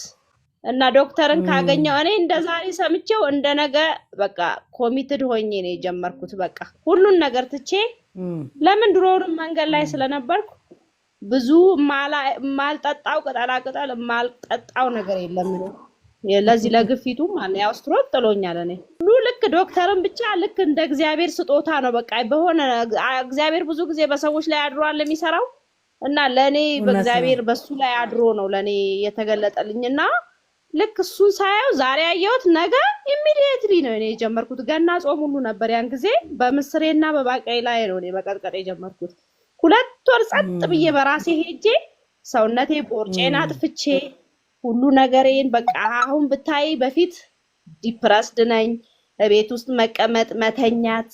እና ዶክተርን ካገኘው እኔ እንደዛሬ ሰምቼው እንደነገ በቃ ኮሚትድ ሆኜ ነው የጀመርኩት። በቃ ሁሉን ነገር ትቼ ለምን ድሮውንም መንገድ ላይ ስለነበርኩ ብዙ ማልጠጣው ቅጠል ማልጠጣው ነገር የለም ነው ለዚህ ለግፊቱ ማለት ያው ስትሮክ ጥሎኛል። እኔ ሁሉ ልክ ዶክተርን ብቻ ልክ እንደ እግዚአብሔር ስጦታ ነው በቃ በሆነ እግዚአብሔር ብዙ ጊዜ በሰዎች ላይ አድሯል የሚሰራው እና ለኔ በእግዚአብሔር በሱ ላይ አድሮ ነው ለኔ የተገለጠልኝና ልክ እሱን ሳያው ዛሬ ያየሁት ነገ ኢሚዲየትሊ ነው እኔ የጀመርኩት። ገና ጾም ሁሉ ነበር ያን ጊዜ በምስሬና በባቄላ ላይ ነው እኔ መቀጥቀጥ የጀመርኩት። 2 ወር ጸጥ ብዬ በራሴ ሄጄ ሰውነቴ ቦርጬን አጥፍቼ ሁሉ ነገሬን በቃ አሁን ብታይ በፊት ዲፕረስድ ነኝ። ቤት ውስጥ መቀመጥ መተኛት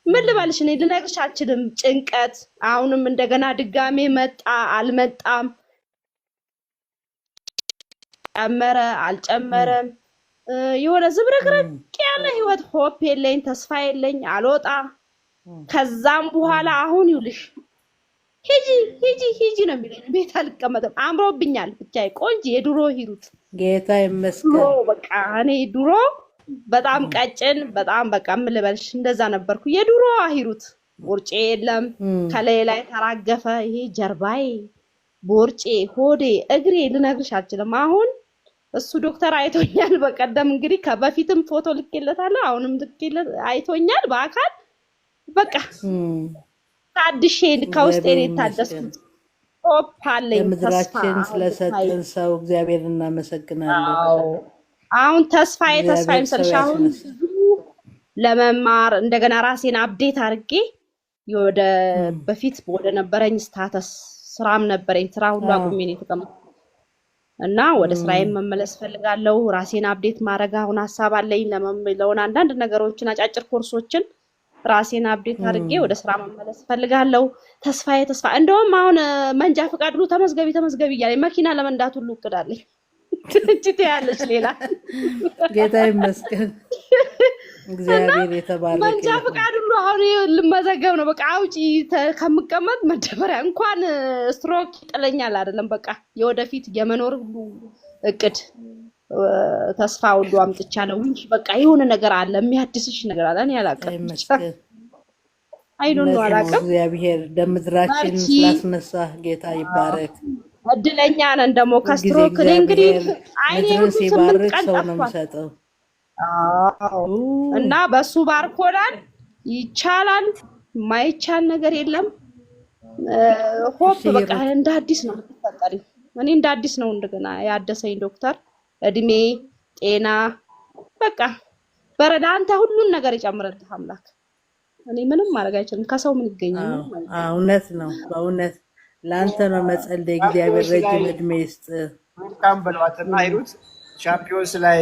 ምን ልበልሽ እኔ ልነግርሽ አልችልም። ጭንቀት አሁንም እንደገና ድጋሜ መጣ አልመጣም ጨመረ አልጨመረም የሆነ ዝብርቅርቅ ያለ ህይወት ሆፕ የለኝ ተስፋ የለኝ አልወጣ። ከዛም በኋላ አሁን ይውልሽ ሂጂ ነው የሚለኝ። ቤት አልቀመጥም አምሮብኛል ብቻዬ ቆንጆ የድሮ ሂሩት ጌታ ይመስገን። በቃ እኔ ድሮ በጣም ቀጭን በጣም በቃ ምን ልበልሽ እንደዛ ነበርኩ። የድሮ ሂሩት ቦርጬ የለም ከላይ ላይ ተራገፈ። ይሄ ጀርባዬ ቦርጬ ሆዴ እግሬ ልነግርሽ አልችልም። አሁን እሱ ዶክተር አይቶኛል በቀደም እንግዲህ ከበፊትም ፎቶ ልኬለታለሁ አሁንም ልኬለት አይቶኛል በአካል በቃ ታድሼ ከውስጤ ነው የታደስኩት። ሆፕ አለኝ ለምድራችን ስለሰጠን ሰው እግዚአብሔር እናመሰግናለን። አሁን ተስፋዬ ምስልሽ አሁን ለመማር እንደገና ራሴን አፕዴት አድርጌ ወደ በፊት ወደ ነበረኝ ስታተስ ስራም ነበረኝ ስራ ሁሉ አቁሜ ነው የተቀመጥኩት እና ወደ ስራዬ መመለስ ፈልጋለሁ። ራሴን አፕዴት ማድረግ አሁን ሐሳብ አለኝ ለሆነ አንዳንድ ነገሮችን አጫጭር ኮርሶችን ራሴን አፕዴት አድርጌ ወደ ስራ መመለስ ፈልጋለሁ። ተስፋዬ እንደውም አሁን መንጃ ፈቃድ ሁሉ ተመዝገቢ እያለኝ መኪና ለመንዳት ሁሉ እቅዳለኝ። ትንጭት ያለች ሌላ ጌታ ይመስገን እግዚአብሔር የተባረከ መንጃ ፈቃድ ሁሉ አሁን ልመዘገብ ነው። በቃ አውጪ ከምቀመጥ መደበሪያ እንኳን ስትሮክ ይጥለኛል አይደለም በቃ የወደፊት የመኖር ሁሉ እቅድ ተስፋ ሁሉ አምጥቻለሁ እንጂ በቃ የሆነ ነገር አለ የሚያድስሽ ነገር አለ። እኔ አላውቅም አይዶንት አላውቅም። እግዚአብሔር ደምድራችን ስላስነሳ ጌታ ይባረክ። እድለኛ ነን ደግሞ ከስትሮክ እንግዲህ አይኔን ሲባርክ ሰው ነው የሚሰጠው እና በሱ ባርኮናል። ይቻላል ማይቻል ነገር የለም። ሆፕ በቃ እንደ አዲስ ነው የምትፈጠሪ። እኔ እንደ አዲስ ነው እንደገና ያደሰኝ ዶክተር እድሜ ጤና በቃ በረዳ አንተ ሁሉን ነገር ይጨምርልህ አምላክ። እኔ ምንም ማድረግ አይችልም። ከሰው ምን ይገኛል? እውነት ነው በእውነት ለአንተ ነው መጸለይ። እግዚአብሔር ረጅም እድሜ ይስጥ። መልካም በሏትና ሂሩት ቻምፒዮንስ ላይ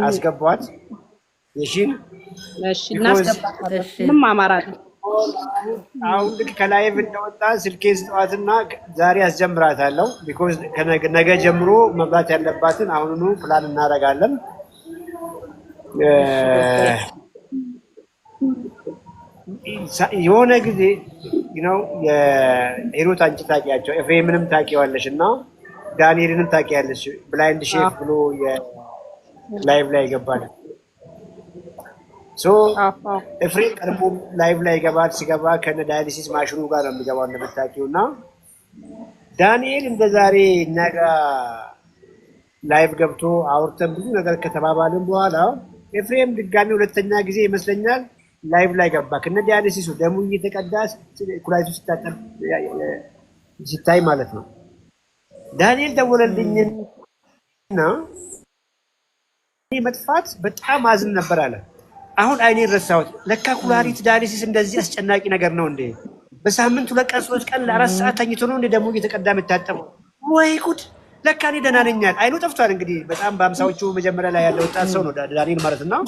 አስገቧት። እሺ እናስገባታለን። ምንም አማራጭ አሁን ልክ ከላይቭ እንደወጣ ስልኬን ስጠዋትና ዛሬ አስጀምራታለሁ። ቢኮዝ ነገ ጀምሮ መብላት ያለባትን አሁኑኑ ፕላን እናደርጋለን። የሆነ ጊዜ ነው የሂሩት አንቺ ታውቂያቸው ኤፍሬምንም ታውቂዋለሽ እና ዳንኤልንም ታውቂያለሽ። ብላይንድ ሼፍ ብሎ የላይቭ ላይ ይገባል። ኤፍሬም ቀድሞ ላይቭ ላይ ይገባል። ሲገባ ከነ ዳያሊሲስ ማሽኑ ጋር ነው የሚገባው እንደምታውቂው እና ዳንኤል እንደ ዛሬ እኛ ጋር ላይቭ ገብቶ አውርተን ብዙ ነገር ከተባባልን በኋላ ኤፍሬም ድጋሚ ሁለተኛ ጊዜ ይመስለኛል ላይቭ ላይ ገባ። ከነ ዳያሊሲሱ ደሙ እየተቀዳ ኩላሊቱ ሲታጠብ ሲታይ ማለት ነው። ዳንኤል ደወለልኝና መጥፋት በጣም አዝን ነበር አለ። አሁን አይኔን ረሳሁት። ለካ ኩላሊት ዳያሊሲስ እንደዚህ አስጨናቂ ነገር ነው እንዴ? በሳምንት 2 ቀን 3 ቀን ለ4 ሰዓት ተኝቶ ነው እንዴ ደሙ እየተቀዳ የምታጠበው? ወይ ጉድ! ለካ እኔ ደህና ነኝ። አይኑ ጠፍቷል። እንግዲህ በጣም በ50ዎቹ መጀመሪያ ላይ ያለ ወጣት ሰው ነው ዳንኤል ማለት ነው።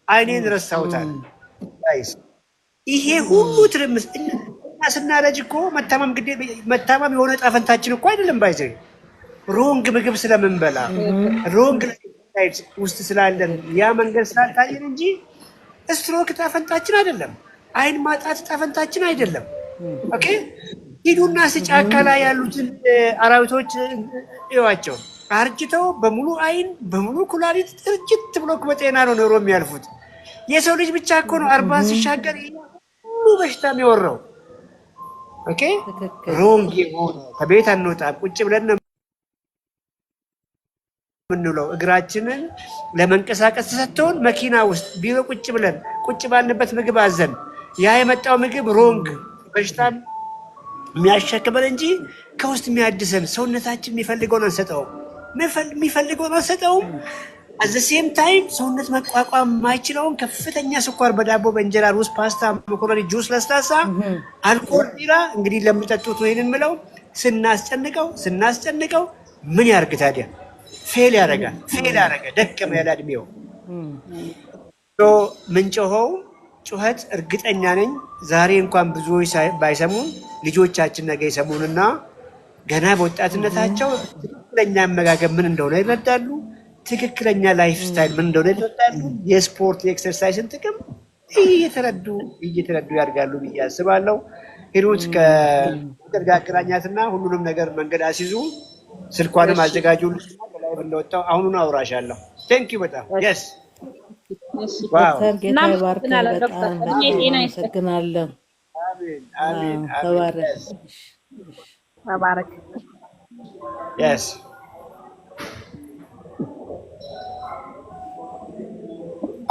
አይኔን ረሳሁታል። ይሄ ሁሉ ትርምስ እና ስናረጅ እኮ መታመም የሆነ ጣፈንታችን እኮ አይደለም። ባይዘ ሮንግ ምግብ ስለምንበላ ሮንግ ላይፍ ውስጥ ስላለን ያ መንገድ ስላልታየን እንጂ ስትሮክ ጣፈንታችን አይደለም። አይን ማጣት ጣፈንታችን አይደለም። ኦኬ ሂዱና ጫካ ላይ ያሉትን አራዊቶች እዩዋቸው። አርጅተው በሙሉ አይን በሙሉ ኩላሊት እርጅት ብሎ በጤና ነው ኖሮ የሚያልፉት። የሰው ልጅ ብቻ እኮ ነው 40 ሲሻገር ሁሉ በሽታ የሚወራው። ኦኬ ሮንግ የሆነ ከቤት አንወጣም፣ ቁጭ ብለን ነው የምንውለው። እግራችንን ለመንቀሳቀስ ተሰጥቶን መኪና ውስጥ ቢሮ ቁጭ ብለን ቁጭ ባልንበት ምግብ አዘን ያ የመጣው ምግብ ሮንግ በሽታን የሚያሸክመን እንጂ ከውስጥ የሚያድሰን ሰውነታችን የሚፈልገውን አንሰጠውም። የሚፈልገውን አንሰጠውም። አዘ ሴም ታይም ሰውነት መቋቋም የማይችለውን ከፍተኛ ስኳር በዳቦ በእንጀራ ሩዝ፣ ፓስታ፣ መኮረኒ፣ ጁስ፣ ለስላሳ፣ አልኮል፣ ቢራ እንግዲህ ለምጠጡት ወይንን ምለው ስናስጨንቀው ምን ያርግ ታዲያ? ፌል ያደርጋል። ፌል ያደረገ ደከመ ያለ እድሜው ምንጮኸው ጩኸት እርግጠኛ ነኝ ዛሬ እንኳን ብዙዎች ባይሰሙን ልጆቻችን ነገ ይሰሙንና ገና በወጣትነታቸው ትክክለኛ አመጋገብ ምን እንደሆነ ይረዳሉ። ትክክለኛ ላይፍ ስታይል ምን እንደሆነ ይረዳሉ። የስፖርት የኤክሰርሳይስን ጥቅም እየተረዱ ያድጋሉ ብዬ አስባለሁ። ሂሩት ከጋግራኛትና ሁሉንም ነገር መንገድ አስይዙ፣ ስልኳንም አዘጋጁ። ላይ እንደወጣው አሁኑን አውራሻለሁ። ቴንክ ዩ በጣም የስ ዋው ጌታ ይባርክ። በጣም አመሰግናለሁ። አሜን ተባረክ። የስ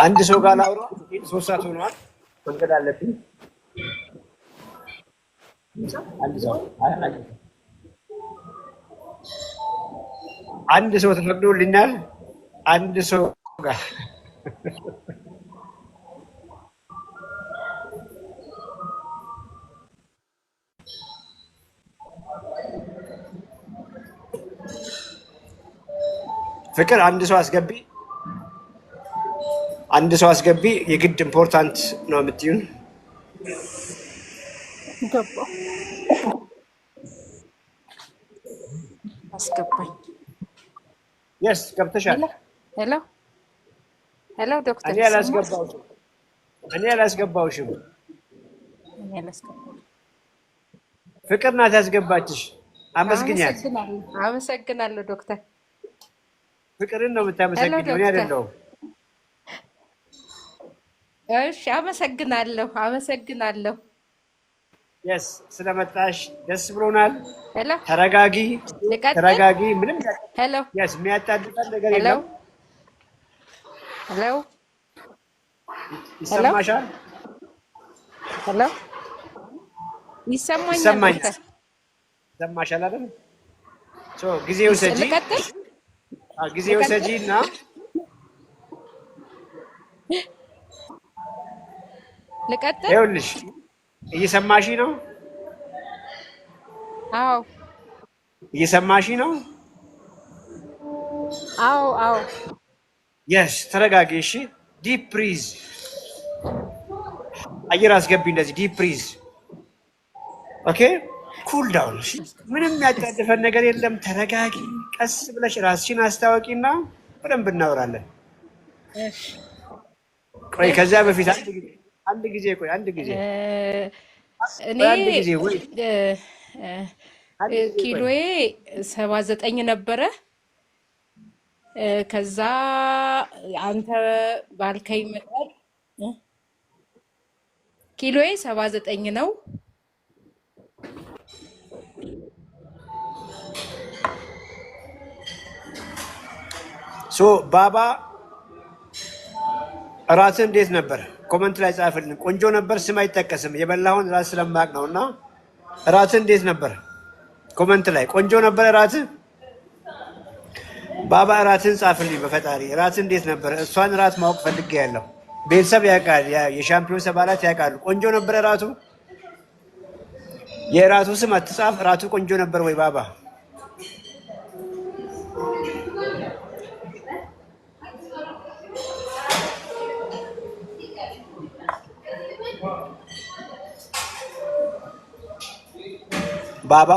አንድ ሰው ጋር ላውራ። 3 ሰዓት ሆኗል። መንገድ አለብኝ። አንድ ሰው ተፈቅዶልኛል። አንድ ሰው ጋር ፍቅር አንድ ሰው አስገቢ። የግድ ኢምፖርታንት ነው የምትዩን። ገባሁ። አስገባኝ። የስ ገብተሻል። ሄሎ ዶክተር። እኔ አላስገባውሽም። ፍቅር ናት ያስገባችሽ። አመስግኛት። አመሰግናለሁ ዶክተር። ፍቅርን ነው የምታመሰግኘው፣ እኔ አይደለሁም። እሺ አመሰግናለሁ። የስ ስለመጣሽ ደስ ብሎናል። ሄሎ ተረጋጊ። ምንም ሄሎ የስ የሚያጣድፈን ነገር የለም። ሄሎ ይሰማሻል? ሄሎ ይሰማኛል። ይሰማሻል አይደል? ጊዜው ሰጂ እና ልቀጥል። ይኸውልሽ እየሰማሽ ነው? አዎ እየሰማሽ ነው? አዎ የስ ተረጋጊ። እሺ ዲፕ ብሪዝ አየር አስገቢ። እንደዚህ ዲፕ ብሪዝ። ኦኬ ኩል ዳውን። ምንም ያጣደፈን ነገር የለም። ተረጋጊ። ቀስ ብለሽ ራስሽን አስታወቂና በደንብ እናወራለን። ቆይ ከዚያ በፊት አንድ ጊዜ እኔ ኪሎዬ 79 ነበረ። ከዛ አንተ ባልከኝ መጠን ኪሎዬ 79 ነው። ባባ እራትህ እንዴት ነበር? ኮመንት ላይ ጻፍልን። ቆንጆ ነበር። ስም አይጠቀስም። የበላውን ራስ ስለማቅ ነው። እና እራትህ እንዴት ነበር? ኮመንት ላይ ቆንጆ ነበር እራትህ። ባባ እራትህን ጻፍልኝ። በፈጣሪ እራትህ እንዴት ነበር? እሷን እራት ማወቅ ፈልጌ ያለው ቤተሰብ ያውቃል። የሻምፒዮንስ አባላት ያውቃሉ። ቆንጆ ነበር እራቱ። የእራቱ ስም አትጻፍ። እራቱ ቆንጆ ነበር ወይ ባባ? ባባ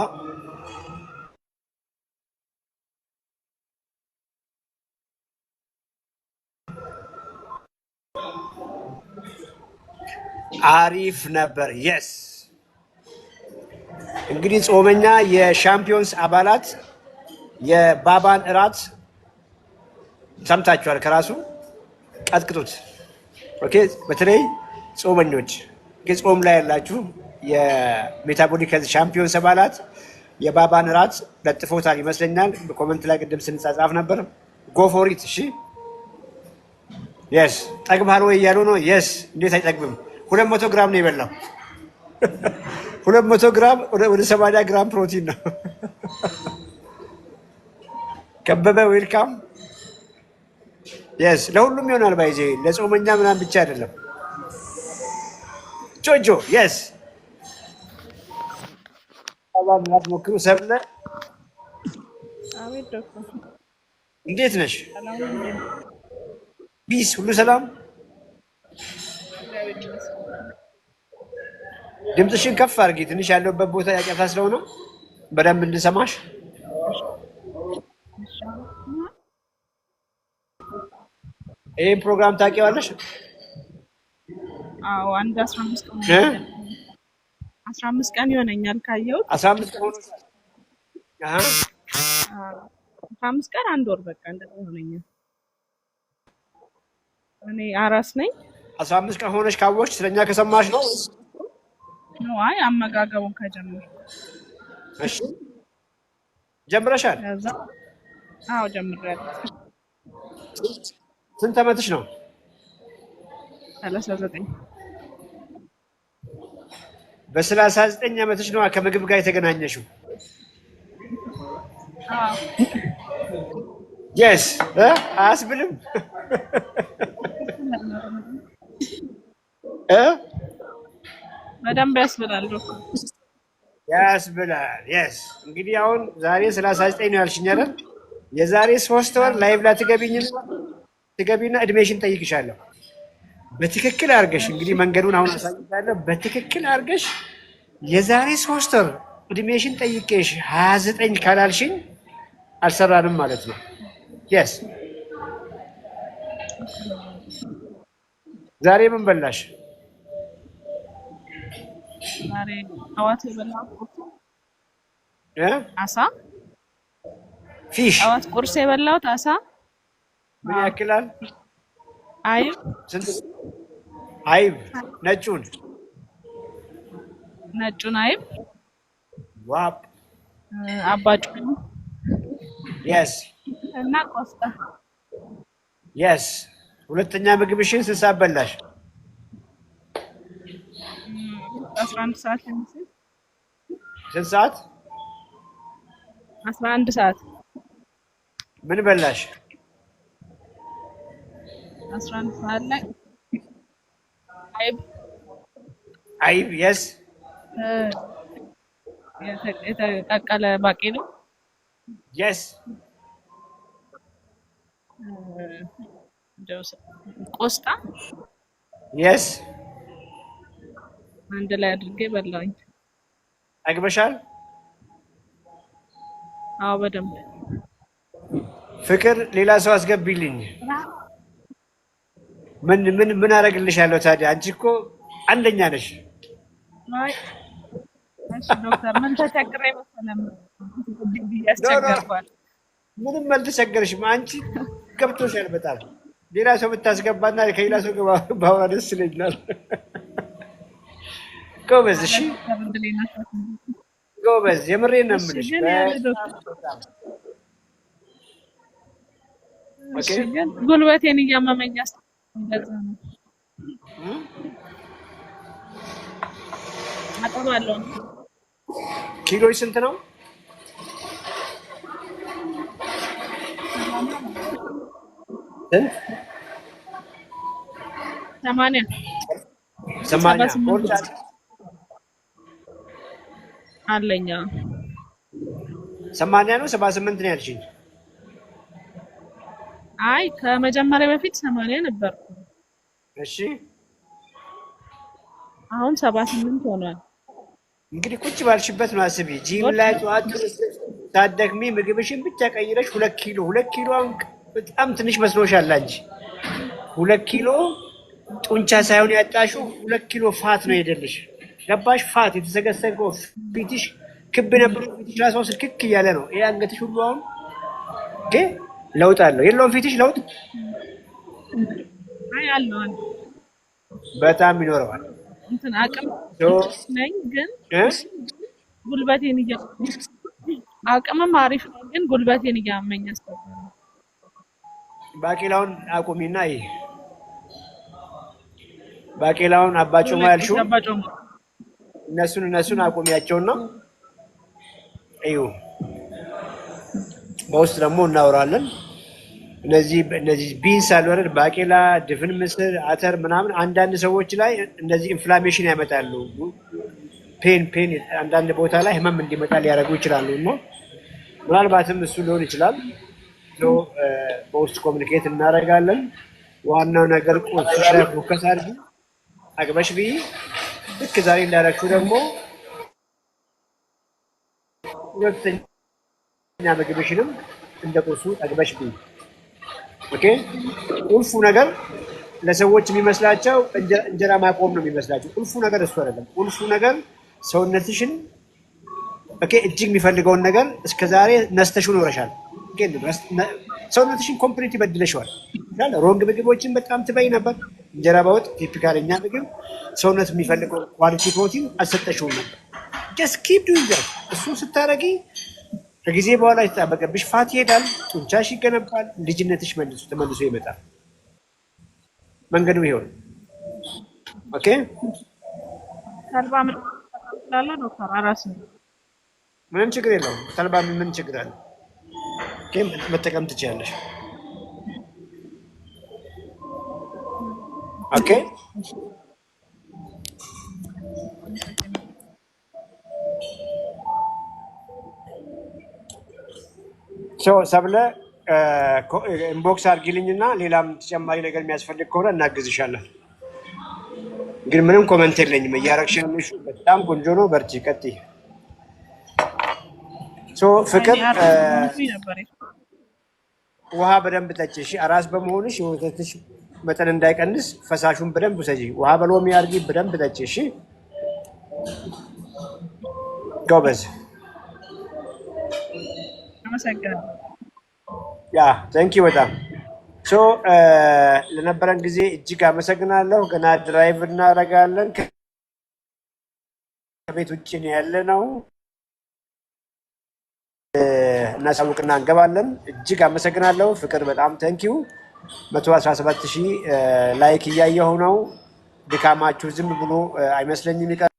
አሪፍ ነበር። የስ እንግዲህ ጾመኛ የሻምፒዮንስ አባላት የባባን እራት ሰምታችኋል። ከራሱ ቀጥቅጡት። ኦኬ። በተለይ ጾመኞች ጾም ላይ ያላችሁ የሜታቦሊክ ሻምፒዮን ሰባላት የባባን እራት ለጥፎታል ይመስለኛል። በኮመንት ላይ ቅድም ስንጻጻፍ ነበር። ጎፎሪት እሺ። የስ ጠግባል ወይ እያሉ ነው። የስ እንዴት አይጠግብም? 200 ግራም ነው የበላው። 200 ግራም ወደ 80 ግራም ፕሮቲን ነው። ከበበ ዌልካም። የስ ለሁሉም ይሆናል። ባይዜ ለጾመኛ ምናምን ብቻ አይደለም። ጆጆ የስ አባላት ሞክሩ። ሰብለ አቤት ዶክተር እንዴት ነሽ? ሰላም ነው? ቢስ ሁሉ ሰላም። እግዚአብሔር ይመስገን። ድምፅሽን ከፍ አድርጊ። ትንሽ ያለውበት ቦታ ያቀፋ ስለሆነ በደንብ እንድሰማሽ። ይህን ፕሮግራም ታውቂዋለሽ? አዎ አንድ 15 ቀን 15 ቀን ይሆነኛል ካየሁት። 15 ቀን ሆኖሻል? አሃ 15 ቀን አንድ ወር በቃ እንደዛ ይሆነኛል። እኔ አራስ ነኝ። 15 ቀን ሆነሽ ካወቅሽ ስለኛ ከሰማሽ ነው? ነው አይ አመጋገቡን ከጀመርኩ። እሺ ጀምረሻል? ከዛ አዎ ጀምሬያለሁ። ስንት ዓመትሽ ነው? 39 በ39 ዓመትሽ ነው ከምግብ ጋር የተገናኘሽው? አዎ የስ አያስብልም? በደንብ ያስብላል ዶክተር። ያስብላል። የስ እንግዲህ አሁን ዛሬ 39 ነው ያልሽኝ አይደል? የዛሬ 3 ወር ላይቭ ላይ ትገቢና እድሜሽን ጠይቅሻለሁ። በትክክል አድርገሽ እንግዲህ መንገዱን አሁን አሳይሻለሁ። በትክክል አድርገሽ የዛሬ 3 ወር እድሜሽን ጠይቄሽ 29 ካላልሽኝ አልሰራንም ማለት ነው። የስ ዛሬ ምን በላሽ? ዛሬ ጠዋት የበላሁት አሳ ፊሽ። ጠዋት ቁርስ የበላሁት አሳ። ምን ያክላል? አይብ። ስንት አይብ? ነጩን አይብ ዋፕ አባጭ የስ እና ቆስጣ። የስ ሁለተኛ ምግብሽን ስንት ሰዓት በላሽ? 11 ሰዓት ለምሳሌ። ስንት ሰዓት? 11 ሰዓት። ምን በላሽ? 11 ሰዓት ላይ አይብ የስ የተቀቀለ ባቄላ የስ ቆስጣ የስ አንድ ላይ አድርጌ በላኝ። ጠግበሻል? አዎ በደንብ። ፍቅር ሌላ ሰው አስገቢልኝ። ምን አደርግልሻለሁ ታዲያ? አንቺ እኮ አንደኛ ነሽ። አይ እሺ ዶክተር ምን ተቸግሬ መሰለም ያስቸገርኳል። ምንም አልተቸገርሽም። አንቺ ገብቶሻል በጣም። ሌላ ሰው ብታስገባና ከሌላ ሰው ባወራ ደስ ይለኛል። ጎበዝ። እሺ ጎበዝ። የምሬን ነው የምልሽ። ጉልበቴን እያመመኝ እንደዛ ነው። አጠባለሁ። ኪሎች ስንት ነው? ስንት? 80 አለኛ። 80 ነው 78 ነው ያልሽኝ? አይ ከመጀመሪያ በፊት 80 ነበር። እሺ አሁን 78 ሆኗል። እንግዲህ ቁጭ ባልሽበት ነው አስቢ። ጂም ላይ ጠዋት ታደክሚ ምግብሽን ብቻ ቀይረሽ 2 ኪሎ በጣም ትንሽ መስሎሻል አንቺ። 2 ኪሎ ጡንቻ ሳይሆን ያጣሽው 2 ኪሎ ፋት ነው የሄደልሽ። ገባሽ? ፋት የተሰገሰገው ፊትሽ ክብ ነበር። ፊትሽ ራሱ ስልክክ እያለ ነው። ይሄ አንገትሽ ሁሉ አሁን ኦኬ ለውጥ አለው የለውም? ፊትሽ ለውጥ አይ አለው አለ በጣም ይኖረዋል። እንትን አቅም ሶ ነኝ ግን እ ጉልበቴን አቅምም አሪፍ ነኝ ግን ጉልበቴን እያመኝ አስቸገረኝ። ባቄላውን አቁሚና ይሄ ባቄላውን አባጮማ ያልሽው አባጮማ እነሱን አቁሚያቸውና እዩ። በውስጥ ደግሞ እናወራለን። እነዚህ ቢንስ አሉ አይደል? ባቄላ፣ ድፍን ምስር፣ አተር ምናምን አንዳንድ ሰዎች ላይ እነዚህ ኢንፍላሜሽን ያመጣሉ። ፔን አንዳንድ ቦታ ላይ ህመም እንዲመጣ ሊያደርጉ ይችላሉ። እና ምናልባትም እሱ ሊሆን ይችላል። በውስጥ ኮሚኒኬት እናደርጋለን። ዋናው ነገር ቁርስ ላይ ፎከስ አድርጊ፣ አቅበሽ ብይ። ልክ ዛሬ እንዳደረግሽው ደግሞ ሁለተኛ ምግብሽንም እንደ ቁርሱ አቅበሽ ብይ። ኦኬ። ቁልፉ ነገር ለሰዎች የሚመስላቸው እንጀራ ማቆም ነው የሚመስላቸው። ቁልፉ ነገር እሱ አይደለም። ቁልፉ ነገር ሰውነትሽን ኦኬ እጅግ የሚፈልገውን ነገር እስከዛሬ ነስተሽው ኖረሻል። ኦኬ ሰውነትሽን ኮምፕሊት ይበድለሽዋል። ሮንግ ምግቦችን በጣም ትበይ ነበር። እንጀራ በወጥ ቲፒካልኛ ምግብ ሰውነት የሚፈልገው ኳሊቲ ፕሮቲን አልሰጠሽውም ነበር። ጀስት ኪፕ ዱይንግ ዛት። እሱን ስታረጊ ከጊዜ በኋላ የተጣበቀብሽ ፋት ይሄዳል፣ ጡንቻሽ ይገነባል፣ ልጅነትሽ ተመልሶ ይመጣል። መንገዱ ይሆን ኦኬ። ተልባ ምን ስላለ ዶክተር አራስ ምንም ችግር የለውም። ተልባ ምን ችግር አለ? ኦኬ መጠቀም ትችያለሽ። ኦኬ ሰብለ ኢንቦክስ አድርጊልኝና ሌላም ተጨማሪ ነገር የሚያስፈልግ ከሆነ እናግዝሻለን። ግን ምንም ኮመንት የለኝም። እያረግሽ ያለሽው በጣም ቆንጆ ነው። በርቺ፣ ቀጥይ። ፍቅር ውሃ በደንብ ጠጪ። እሺ፣ አራስ በመሆንሽ የወተትሽ መጠን እንዳይቀንስ ፈሳሹን በደንብ ውሰጂ። ውሃ በሎሚ አድርጊ፣ በደንብ ጠጪ። እሺ፣ ጎበዝ። ያ ቴንኪው በጣም ለነበረን ጊዜ እጅግ አመሰግናለሁ። ገና ድራይቭ እናደርጋለን። ከቤት ውጭ ነው ያለ ነው። እናሳውቅና እንገባለን። እጅግ አመሰግናለሁ ፍቅር፣ በጣም ቴንኪው። 117,000 ላይክ እያየሁ ነው። ድካማችሁ ዝም ብሎ አይመስለኝም። ይቀርለው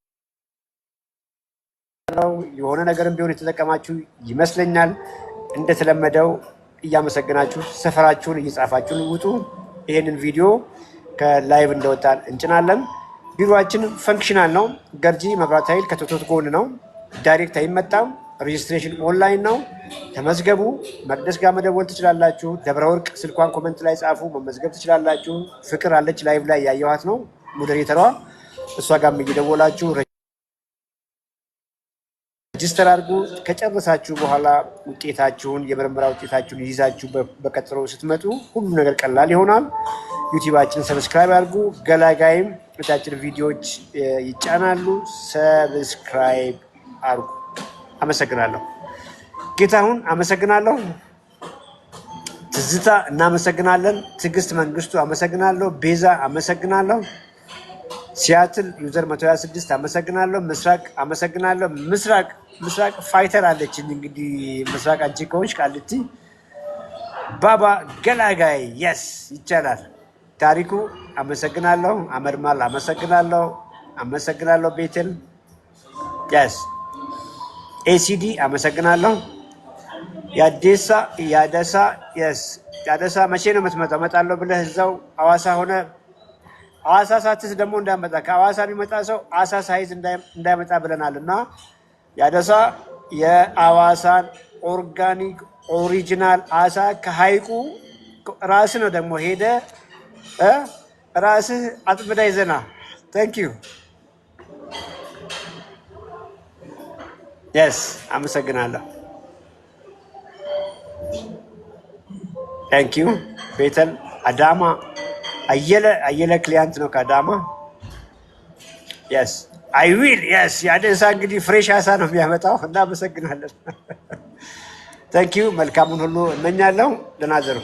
የሆነ ነገርም ቢሆን የተጠቀማችሁ ይመስለኛል። እንደተለመደው እያመሰግናችሁ ሰፈራችሁን እየጻፋችሁን ውጡ። ይሄንን ቪዲዮ ከላይቭ እንደወጣን እንጭናለን። ቢሮአችን ፈንክሽናል ነው። ገርጂ መብራት ኃይል ከቶቶት ጎን ነው። ዳይሬክት አይመጣም። ሬጅስትሬሽን ኦንላይን ነው። ተመዝገቡ። መቅደስ ጋር መደወል ትችላላችሁ። ደብረ ወርቅ ስልኳን ኮመንት ላይ ጻፉ፣ መመዝገብ ትችላላችሁ። ፍቅር አለች ላይቭ ላይ ያየኋት ነው ሞዴሬተሯ። እሷ ጋርም እየደወላችሁ ሬጅስተር አድርጉ። ከጨረሳችሁ በኋላ ውጤታችሁን የምርመራ ውጤታችሁን ይዛችሁ በቀጠሮ ስትመጡ ሁሉ ነገር ቀላል ይሆናል። ዩቲዩባችን ሰብስክራይብ አድርጉ። ገላጋይም እታችን ቪዲዮዎች ይጫናሉ። ሰብስክራይብ አድርጉ። አመሰግናለሁ። ጌታሁን አመሰግናለሁ። ትዝታ እናመሰግናለን። ትዕግስት መንግስቱ አመሰግናለሁ። ቤዛ አመሰግናለሁ። ሲያትል ዩዘር 126 አመሰግናለሁ። ምስራቅ አመሰግናለሁ። ምስራቅ ፋይተር አለችኝ። እንግዲህ ምስራቅ አንቺ ከሆንሽ ቃልቲ ባባ ገላጋይ የስ ይቻላል። ታሪኩ አመሰግናለሁ። አመድማል አመሰግናለሁ። ቤቴል የስ ኤሲዲ አመሰግናለሁ። ያደሳ መቼ ነው የምትመጣው? እመጣለሁ ብለህ እዛው ሐዋሳ ሆነ ሐዋሳ ሳትስ ደግሞ እንዳይመጣ ከሐዋሳ የሚመጣ ሰው አሳ ሳይዝ እንዳይመጣ ብለናል። እና ያደሳ የሐዋሳን ኦርጋኒክ ኦሪጂናል አሳ ከሀይቁ ራስህ ነው ደግሞ ሄደ ራስህ አጥምዳ ይዘና። ታንኪዩ የስ አመሰግናለሁ። ታንኪዩ ቤተል አዳማ አየለ ክሊያንት ነው ከአዳማ። የስ አይ ዊል የስ ያደሳ እንግዲህ ፍሬሽ አሳ ነው የሚያመጣው። እናመሰግናለን። ታንኪዩ መልካሙን ሁሉ እመኛለሁ። ደህና እደሩ።